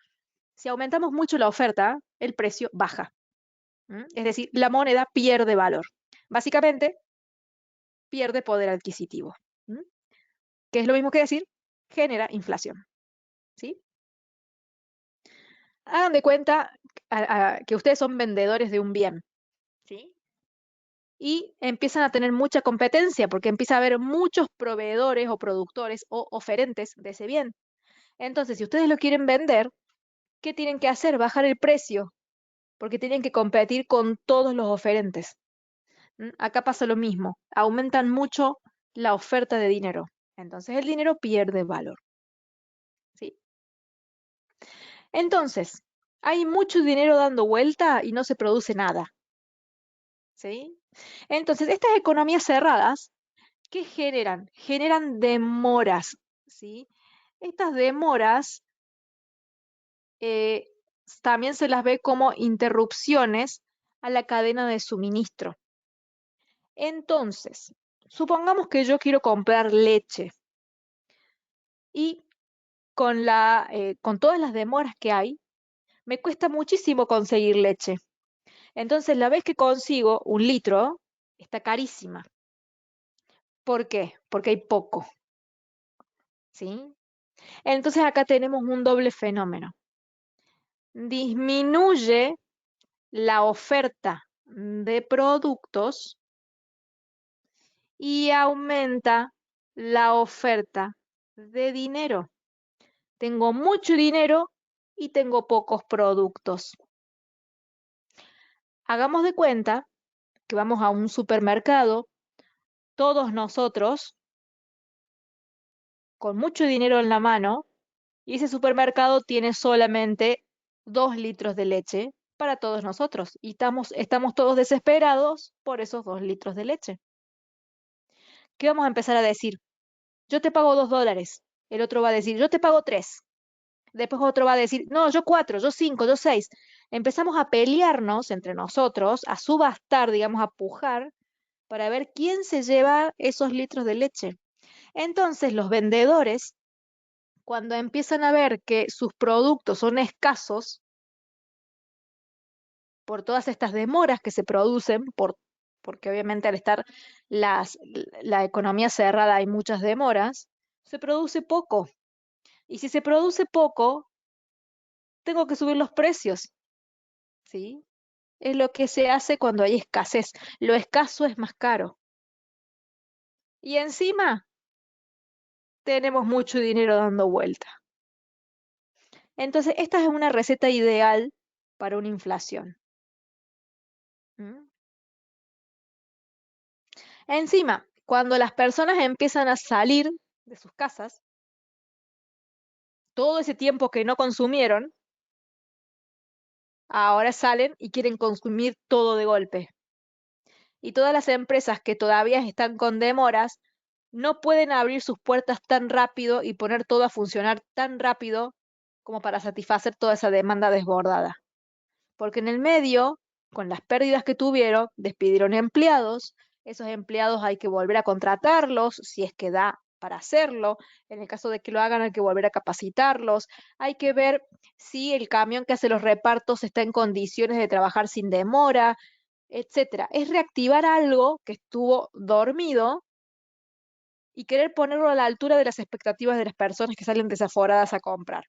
si aumentamos mucho la oferta, el precio baja. Es decir, la moneda pierde valor. Básicamente, pierde poder adquisitivo. ¿M? Que es lo mismo que decir, genera inflación. ¿Sí? Hagan de cuenta que ustedes son vendedores de un bien. ¿Sí? Y empiezan a tener mucha competencia porque empieza a haber muchos proveedores o productores o oferentes de ese bien. Entonces, si ustedes lo quieren vender, ¿qué tienen que hacer? Bajar el precio, porque tienen que competir con todos los oferentes. Acá pasa lo mismo, aumentan mucho la oferta de dinero. Entonces el dinero pierde valor. ¿Sí? Entonces, hay mucho dinero dando vuelta y no se produce nada. ¿Sí? Entonces, estas economías cerradas, ¿qué generan? Generan demoras. ¿Sí? Estas demoras eh, también se las ve como interrupciones a la cadena de suministro. Entonces, supongamos que yo quiero comprar leche y con todas las demoras que hay, me cuesta muchísimo conseguir leche. Entonces, la vez que consigo un litro, está carísima. ¿Por qué? Porque hay poco. ¿Sí? Entonces, acá tenemos un doble fenómeno. Disminuye la oferta de productos y aumenta la oferta de dinero. Tengo mucho dinero y tengo pocos productos. Hagamos de cuenta que vamos a un supermercado, todos nosotros, con mucho dinero en la mano, y ese supermercado tiene solamente 2 litros de leche para todos nosotros. Y estamos todos desesperados por esos 2 litros de leche. ¿Qué vamos a empezar a decir? Yo te pago $2. El otro va a decir, yo te pago 3. Después otro va a decir, no, yo 4, yo 5, yo 6. Empezamos a pelearnos entre nosotros, a subastar, digamos, a pujar, para ver quién se lleva esos litros de leche. Entonces, los vendedores, cuando empiezan a ver que sus productos son escasos por todas estas demoras que se producen, porque obviamente al estar la economía cerrada hay muchas demoras, se produce poco. Y si se produce poco, tengo que subir los precios, ¿sí? Es lo que se hace cuando hay escasez. Lo escaso es más caro. Y encima tenemos mucho dinero dando vuelta. Entonces, esta es una receta ideal para una inflación. ¿Mm? Encima, cuando las personas empiezan a salir de sus casas, todo ese tiempo que no consumieron, ahora salen y quieren consumir todo de golpe. Y todas las empresas que todavía están con demoras no pueden abrir sus puertas tan rápido y poner todo a funcionar tan rápido como para satisfacer toda esa demanda desbordada. Porque en el medio, con las pérdidas que tuvieron, despidieron empleados, esos empleados hay que volver a contratarlos si es que da para hacerlo, en el caso de que lo hagan hay que volver a capacitarlos, hay que ver si el camión que hace los repartos está en condiciones de trabajar sin demora, etcétera. Es reactivar algo que estuvo dormido y querer ponerlo a la altura de las expectativas de las personas que salen desaforadas a comprar.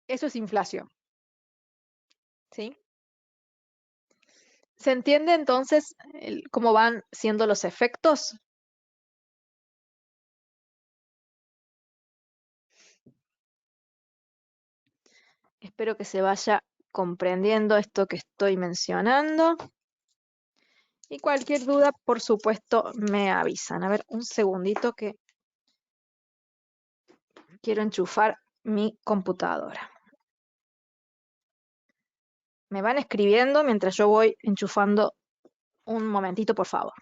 Eso es inflación, ¿sí? ¿Se entiende entonces cómo van siendo los efectos? Espero que se vaya comprendiendo esto que estoy mencionando. Y cualquier duda, por supuesto, me avisan. A ver, un segundito que quiero enchufar mi computadora. Me van escribiendo mientras yo voy enchufando. Un momentito, por favor.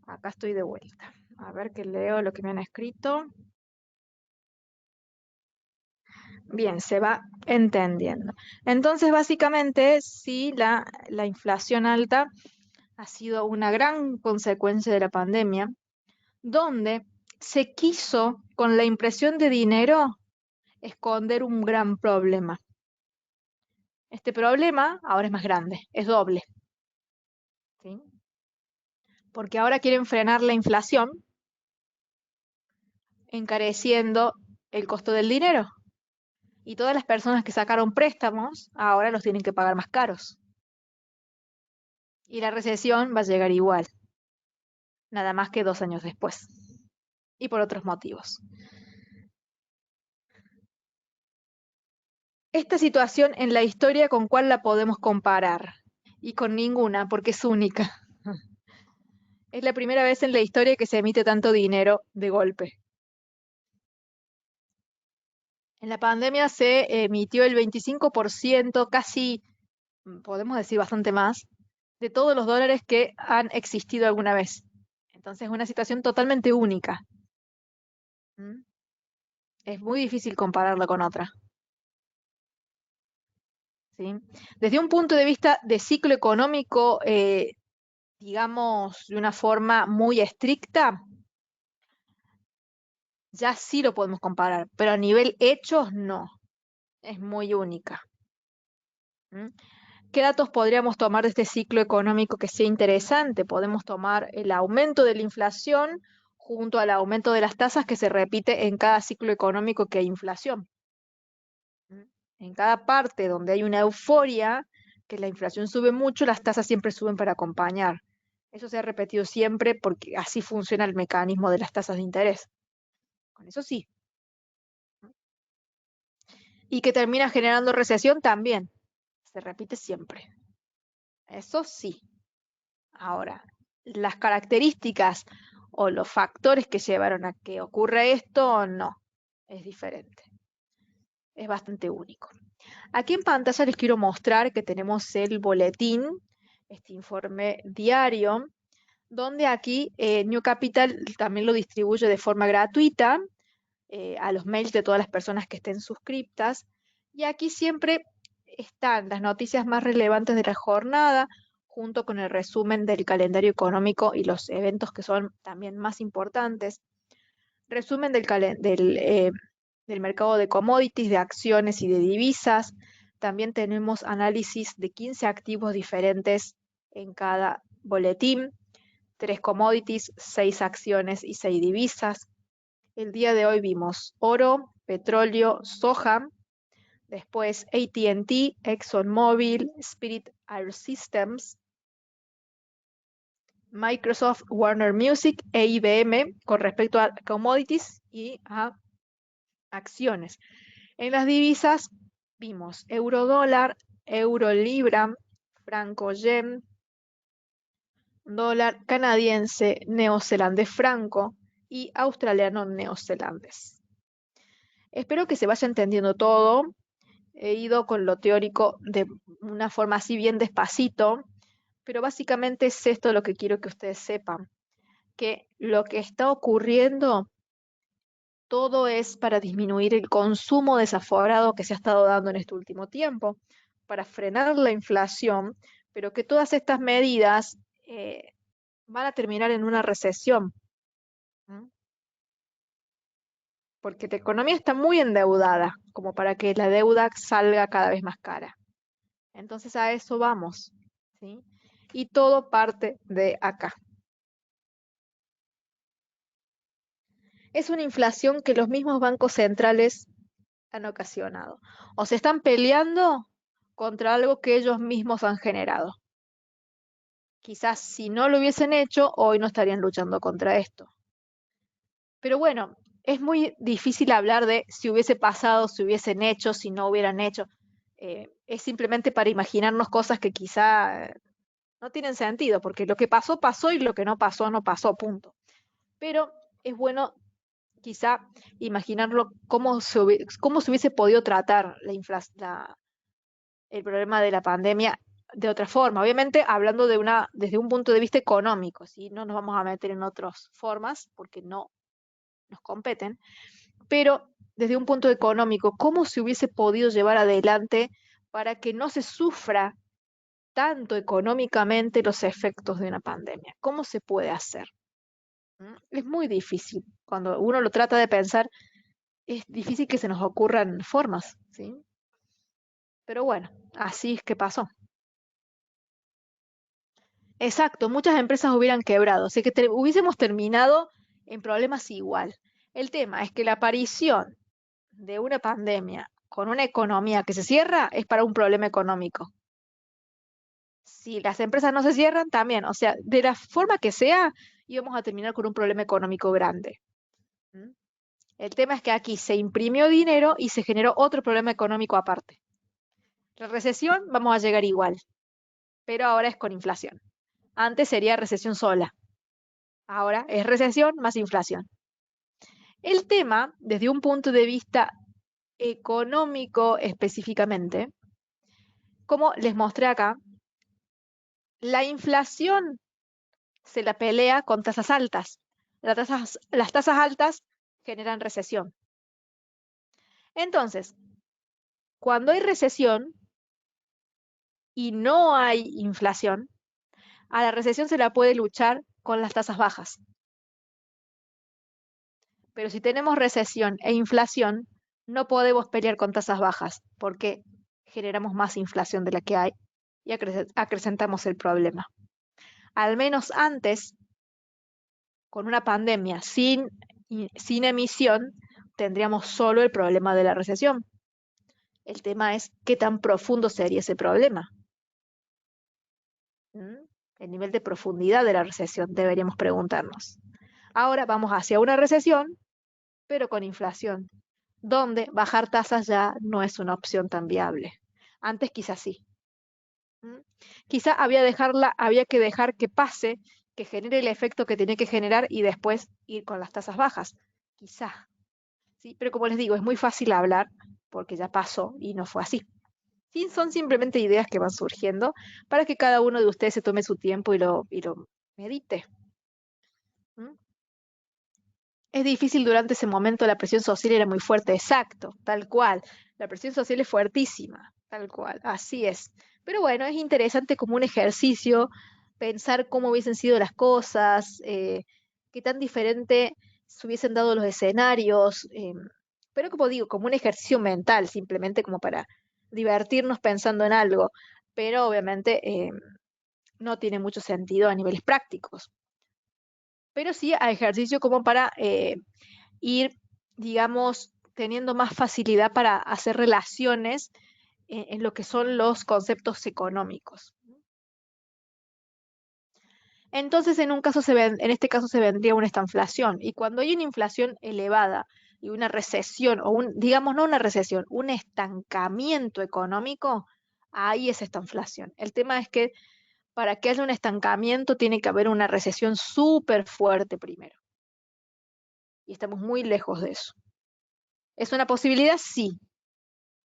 Acá estoy de vuelta. A ver que leo lo que me han escrito. Bien, se va entendiendo. Entonces, básicamente, sí, la inflación alta ha sido una gran consecuencia de la pandemia, donde se quiso, con la impresión de dinero, esconder un gran problema. Este problema ahora es más grande, es doble, ¿sí? Porque ahora quieren frenar la inflación, encareciendo el costo del dinero. Y todas las personas que sacaron préstamos ahora los tienen que pagar más caros. Y la recesión va a llegar igual, nada más que 2 años después. Y por otros motivos. Esta situación en la historia, ¿con cuál la podemos comparar? Y con ninguna, porque es única. Es la primera vez en la historia que se emite tanto dinero de golpe. En la pandemia se emitió el 25%, casi, podemos decir bastante más, de todos los dólares que han existido alguna vez. Entonces es una situación totalmente única. ¿Mm? Es muy difícil compararla con otra. ¿Sí? Desde un punto de vista de ciclo económico, digamos, de una forma muy estricta, ya sí lo podemos comparar, pero a nivel hechos no, es muy única. ¿Mm? ¿Qué datos podríamos tomar de este ciclo económico que sea interesante? Podemos tomar el aumento de la inflación junto al aumento de las tasas que se repite en cada ciclo económico que hay inflación. ¿Mm? En cada parte donde hay una euforia, que la inflación sube mucho, las tasas siempre suben para acompañar. Eso se ha repetido siempre porque así funciona el mecanismo de las tasas de interés. Con eso sí. Y que termina generando recesión también. Se repite siempre. Eso sí. Ahora, las características o los factores que llevaron a que ocurra esto, no. Es diferente. Es bastante único. Aquí en pantalla les quiero mostrar que tenemos el boletín, este informe diario, donde aquí New Capital también lo distribuye de forma gratuita a los mails de todas las personas que estén suscriptas. Y aquí siempre están las noticias más relevantes de la jornada, junto con el resumen del calendario económico y los eventos que son también más importantes. Resumen del mercado de commodities, de acciones y de divisas. También tenemos análisis de 15 activos diferentes en cada boletín, 3 commodities, 6 acciones y 6 divisas. El día de hoy vimos oro, petróleo, soja, después AT&T, ExxonMobil, Spirit Aerosystems, Microsoft, Warner Music e IBM con respecto a commodities y a acciones. En las divisas vimos euro dólar, euro libra, franco yen, dólar canadiense, neozelandés franco y australiano neozelandés. Espero que se vaya entendiendo todo. He ido con lo teórico de una forma así bien despacito, pero básicamente es esto lo que quiero que ustedes sepan, que lo que está ocurriendo todo es para disminuir el consumo desaforado que se ha estado dando en este último tiempo, para frenar la inflación, pero que todas estas medidas van a terminar en una recesión. ¿Mm? Porque la economía está muy endeudada, como para que la deuda salga cada vez más cara. Entonces a eso vamos, ¿sí? Y todo parte de acá. Es una inflación que los mismos bancos centrales han ocasionado. O se están peleando contra algo que ellos mismos han generado. Quizás si no lo hubiesen hecho, hoy no estarían luchando contra esto. Pero bueno, es muy difícil hablar de si hubiese pasado, si hubiesen hecho, si no hubieran hecho. Es simplemente para imaginarnos cosas que quizá no tienen sentido, porque lo que pasó, pasó y lo que no pasó, no pasó, punto. pero es bueno quizá imaginarlo cómo se hubiese podido tratar el problema de la pandemia de otra forma. Obviamente hablando desde un punto de vista económico, ¿sí? No nos vamos a meter en otras formas porque no nos competen, pero desde un punto económico, ¿cómo se hubiese podido llevar adelante para que no se sufra tanto económicamente los efectos de una pandemia? ¿Cómo se puede hacer? Es muy difícil. Cuando uno lo trata de pensar, es difícil que se nos ocurran formas, ¿sí? Pero bueno, así es que pasó. Exacto, muchas empresas hubieran quebrado, así que hubiésemos terminado en problemas igual. El tema es que la aparición de una pandemia con una economía que se cierra es para un problema económico. Si las empresas no se cierran, también, o sea, de la forma que sea, íbamos a terminar con un problema económico grande. ¿Mm? El tema es que aquí se imprimió dinero y se generó otro problema económico aparte. La recesión vamos a llegar igual, pero ahora es con inflación. Antes sería recesión sola, ahora es recesión más inflación. El tema, desde un punto de vista económico específicamente, como les mostré acá, la inflación se la pelea con tasas altas. Las tasas altas generan recesión. Entonces, cuando hay recesión y no hay inflación, a la recesión se la puede luchar con las tasas bajas. Pero si tenemos recesión e inflación, no podemos pelear con tasas bajas porque generamos más inflación de la que hay y acrecentamos el problema. Al menos antes, con una pandemia sin emisión, tendríamos solo el problema de la recesión. El tema es qué tan profundo sería ese problema. ¿Mm? El nivel de profundidad de la recesión deberíamos preguntarnos. Ahora vamos hacia una recesión, pero con inflación, donde bajar tasas ya no es una opción tan viable. Antes quizás sí. ¿Mm? Quizá había que dejar que pase, que genere el efecto que tiene que generar y después ir con las tasas bajas. Quizá. ¿Sí? Pero como les digo, es muy fácil hablar porque ya pasó y no fue así. Sí, son simplemente ideas que van surgiendo para que cada uno de ustedes se tome su tiempo y lo medite. ¿Mm? Es difícil durante ese momento, la presión social era muy fuerte, exacto, tal cual. La presión social es fuertísima, tal cual, así es. Pero bueno, es interesante como un ejercicio pensar cómo hubiesen sido las cosas, qué tan diferente se hubiesen dado los escenarios, pero como digo, como un ejercicio mental, simplemente como para divertirnos pensando en algo, pero obviamente no tiene mucho sentido a niveles prácticos, pero sí a ejercicio como para ir, digamos, teniendo más facilidad para hacer relaciones en lo que son los conceptos económicos. Entonces, en este caso se vendría una estanflación. Y cuando hay una inflación elevada y una recesión, digamos, no una recesión, un estancamiento económico, ahí es estanflación. El tema es que para que haya un estancamiento tiene que haber una recesión súper fuerte primero. Y estamos muy lejos de eso. ¿Es una posibilidad? Sí,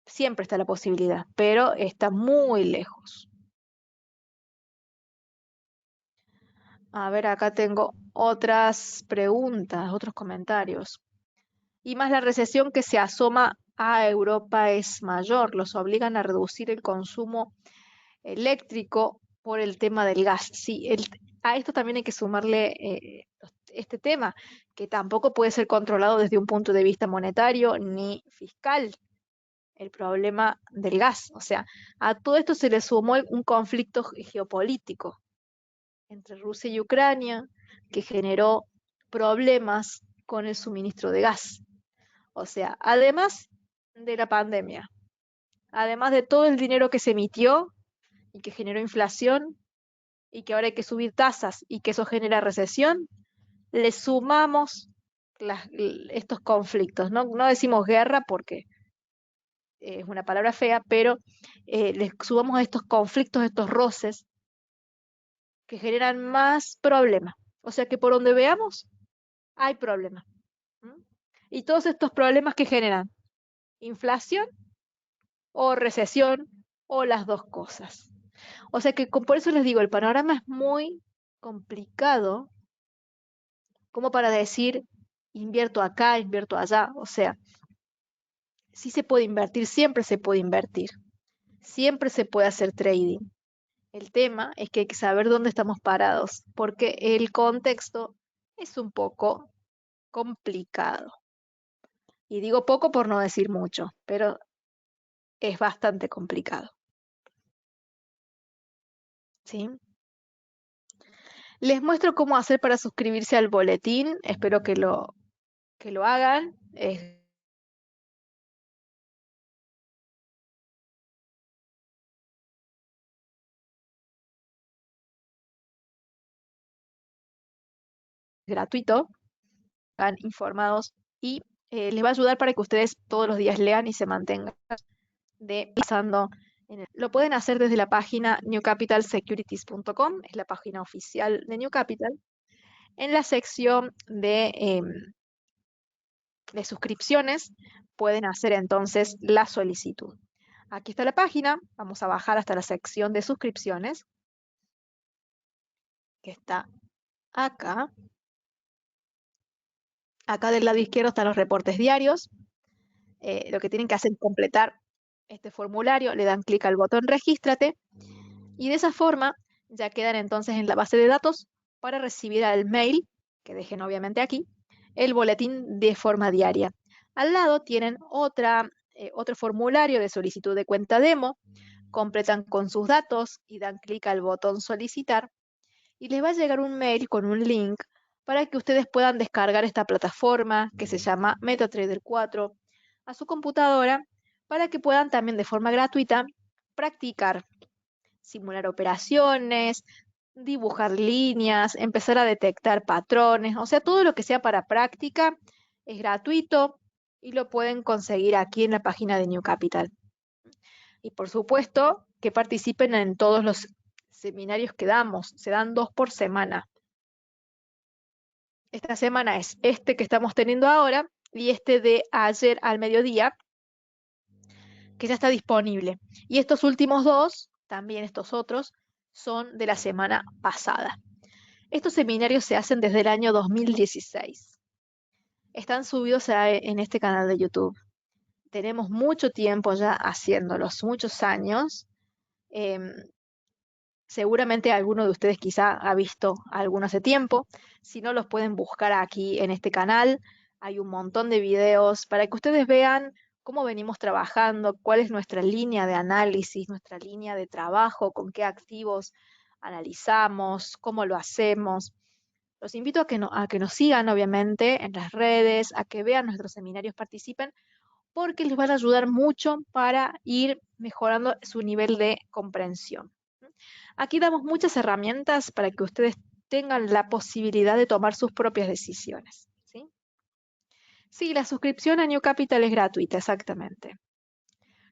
siempre está la posibilidad, pero está muy lejos. A ver, acá tengo otras preguntas, otros comentarios. Y más la recesión que se asoma a Europa es mayor, los obligan a reducir el consumo eléctrico por el tema del gas. Sí, a esto también hay que sumarle este tema, que tampoco puede ser controlado desde un punto de vista monetario ni fiscal, el problema del gas. O sea, a todo esto se le sumó un conflicto geopolítico entre Rusia y Ucrania que generó problemas con el suministro de gas. O sea, además de la pandemia, además de todo el dinero que se emitió y que generó inflación y que ahora hay que subir tasas y que eso genera recesión, le sumamos estos conflictos. No, no decimos guerra porque es una palabra fea, pero le sumamos a estos conflictos, estos roces que generan más problemas. O sea que por donde veamos, hay problemas. ¿Mm? Y todos estos problemas que generan inflación o recesión o las dos cosas. O sea que por eso les digo, el panorama es muy complicado como para decir invierto acá, invierto allá. O sea, sí se puede invertir, siempre se puede invertir, siempre se puede hacer trading. El tema es que hay que saber dónde estamos parados, porque el contexto es un poco complicado. Y digo poco por no decir mucho, pero es bastante complicado. ¿Sí? Les muestro cómo hacer para suscribirse al boletín. Espero que lo hagan. Es gratuito. Están informados y les va a ayudar para que ustedes todos los días lean y se mantengan de pasando. Lo pueden hacer desde la página newcapitalsecurities.com, es la página oficial de New Capital. En la sección de suscripciones pueden hacer entonces la solicitud. Aquí está la página, vamos a bajar hasta la sección de suscripciones, que está acá. Acá del lado izquierdo están los reportes diarios. Lo que tienen que hacer es completar este formulario, le dan clic al botón regístrate y de esa forma ya quedan entonces en la base de datos para recibir al mail, que dejen obviamente aquí, el boletín de forma diaria. Al lado tienen otro formulario de solicitud de cuenta demo, completan con sus datos y dan clic al botón solicitar y les va a llegar un mail con un link para que ustedes puedan descargar esta plataforma que se llama MetaTrader 4 a su computadora para que puedan también de forma gratuita practicar, simular operaciones, dibujar líneas, empezar a detectar patrones, o sea, todo lo que sea para práctica es gratuito y lo pueden conseguir aquí en la página de New Capital. Y por supuesto que participen en todos los seminarios que damos, se dan 2 por semana. Esta semana es este que estamos teniendo ahora y este de ayer al mediodía, que ya está disponible. Y estos últimos dos, también estos otros, son de la semana pasada. Estos seminarios se hacen desde el año 2016. Están subidos en este canal de YouTube. Tenemos mucho tiempo ya haciéndolos, muchos años. Em, Seguramente alguno de ustedes quizá ha visto alguno hace tiempo. Si no, los pueden buscar aquí en este canal. Hay un montón de videos para que ustedes vean cómo venimos trabajando, cuál es nuestra línea de análisis, nuestra línea de trabajo, con qué activos analizamos, cómo lo hacemos. Los invito a que nos sigan, obviamente, en las redes, a que vean nuestros seminarios, participen, porque les van a ayudar mucho para ir mejorando su nivel de comprensión. Aquí damos muchas herramientas para que ustedes tengan la posibilidad de tomar sus propias decisiones. ¿Sí? Sí, la suscripción a New Capital es gratuita, exactamente.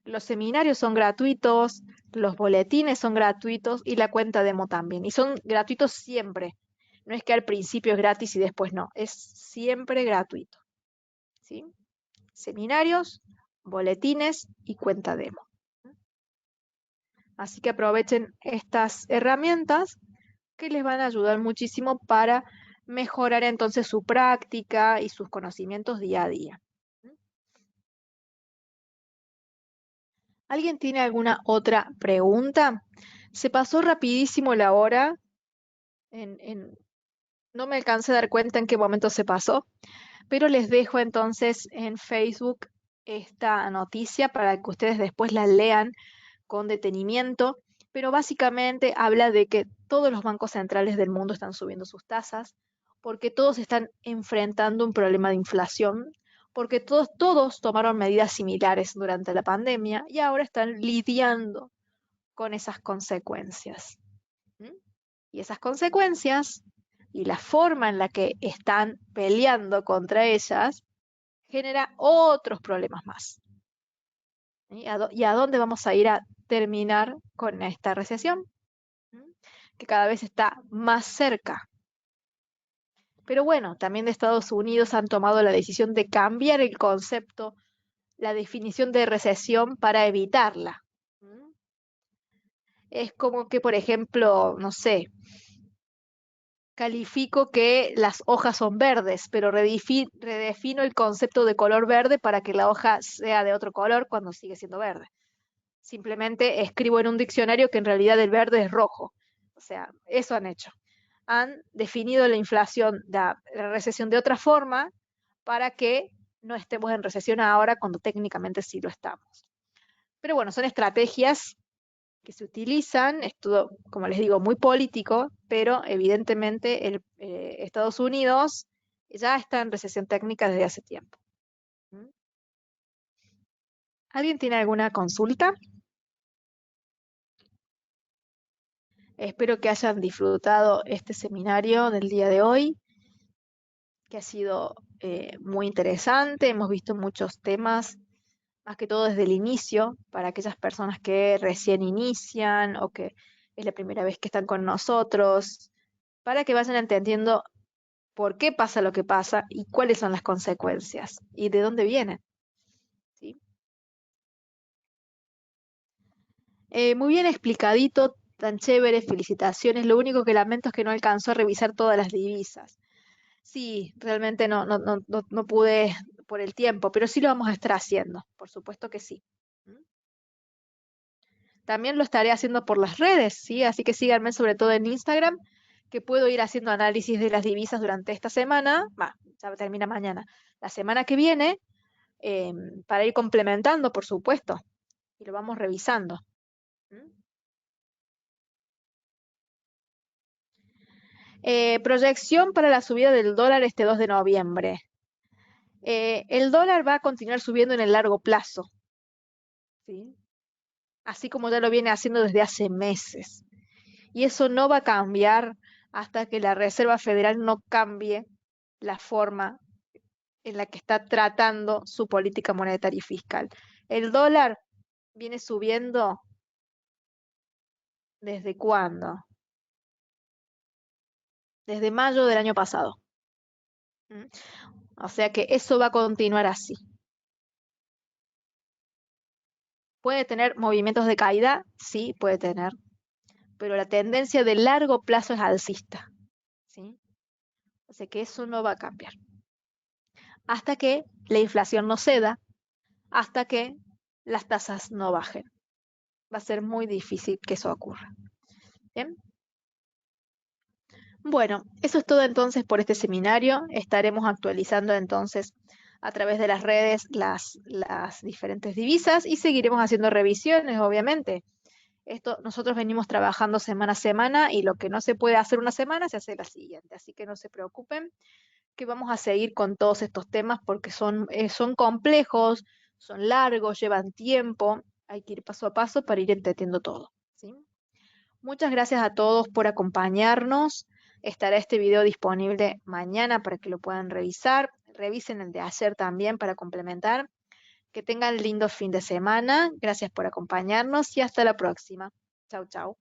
Los seminarios son gratuitos, los boletines son gratuitos y la cuenta demo también. Y son gratuitos siempre. No es que al principio es gratis y después no, es siempre gratuito. ¿Sí? Seminarios, boletines y cuenta demo. Así que aprovechen estas herramientas que les van a ayudar muchísimo para mejorar entonces su práctica y sus conocimientos día a día. ¿Alguien tiene alguna otra pregunta? Se pasó rapidísimo la hora. No me alcancé a dar cuenta en qué momento se pasó, pero les dejo entonces en Facebook esta noticia para que ustedes después la lean con detenimiento, pero básicamente habla de que todos los bancos centrales del mundo están subiendo sus tasas, porque todos están enfrentando un problema de inflación, porque todos tomaron medidas similares durante la pandemia y ahora están lidiando con esas consecuencias. ¿Mm? Y esas consecuencias y la forma en la que están peleando contra ellas genera otros problemas más. ¿Y a dónde vamos a ir a terminar con esta recesión? Que cada vez está más cerca. Pero bueno, también de Estados Unidos han tomado la decisión de cambiar el concepto, la definición de recesión para evitarla. ¿Mm? Es como que, por ejemplo, no sé, califico que las hojas son verdes, pero redefino el concepto de color verde para que la hoja sea de otro color cuando sigue siendo verde. Simplemente escribo en un diccionario que en realidad el verde es rojo. O sea, eso han hecho. Han definido la inflación, la recesión de otra forma para que no estemos en recesión ahora cuando técnicamente sí lo estamos. Pero bueno, son estrategias que se utilizan, es todo, como les digo, muy político, pero evidentemente Estados Unidos ya está en recesión técnica desde hace tiempo. ¿Mm? ¿Alguien tiene alguna consulta? Espero que hayan disfrutado este seminario del día de hoy, que ha sido muy interesante. Hemos visto muchos temas, más que todo desde el inicio, para aquellas personas que recién inician o que es la primera vez que están con nosotros, para que vayan entendiendo por qué pasa lo que pasa y cuáles son las consecuencias y de dónde vienen. ¿Sí? Muy bien explicadito, tan chévere, felicitaciones. Lo único que lamento es que no alcanzó a revisar todas las divisas. Sí, realmente no pude por el tiempo, pero sí lo vamos a estar haciendo, por supuesto que sí. ¿Mm? También lo estaré haciendo por las redes, ¿sí? Así que síganme sobre todo en Instagram, que puedo ir haciendo análisis de las divisas durante esta semana, ya termina mañana, la semana que viene, para ir complementando, por supuesto, y lo vamos revisando. ¿Mm? Proyección para la subida del dólar este 2 de noviembre. El dólar va a continuar subiendo en el largo plazo, ¿sí? Así como ya lo viene haciendo desde hace meses. Y eso no va a cambiar hasta que la Reserva Federal no cambie la forma en la que está tratando su política monetaria y fiscal. El dólar viene subiendo ¿desde cuándo? Desde mayo del año pasado. ¿Mm? O sea que eso va a continuar así. ¿Puede tener movimientos de caída? Sí, puede tener, pero la tendencia de largo plazo es alcista, ¿sí? O sea que eso no va a cambiar. Hasta que la inflación no ceda, hasta que las tasas no bajen. Va a ser muy difícil que eso ocurra. ¿Bien? Bueno, eso es todo entonces por este seminario. Estaremos actualizando entonces a través de las redes las diferentes divisas y seguiremos haciendo revisiones, obviamente. Esto nosotros venimos trabajando semana a semana y lo que no se puede hacer una semana se hace la siguiente. Así que no se preocupen, que vamos a seguir con todos estos temas porque son complejos, son largos, llevan tiempo. Hay que ir paso a paso para ir entendiendo todo, ¿sí? Muchas gracias a todos por acompañarnos. Estará este video disponible mañana para que lo puedan revisar. Revisen el de ayer también para complementar. Que tengan lindo fin de semana. Gracias por acompañarnos y hasta la próxima. Chau, chau.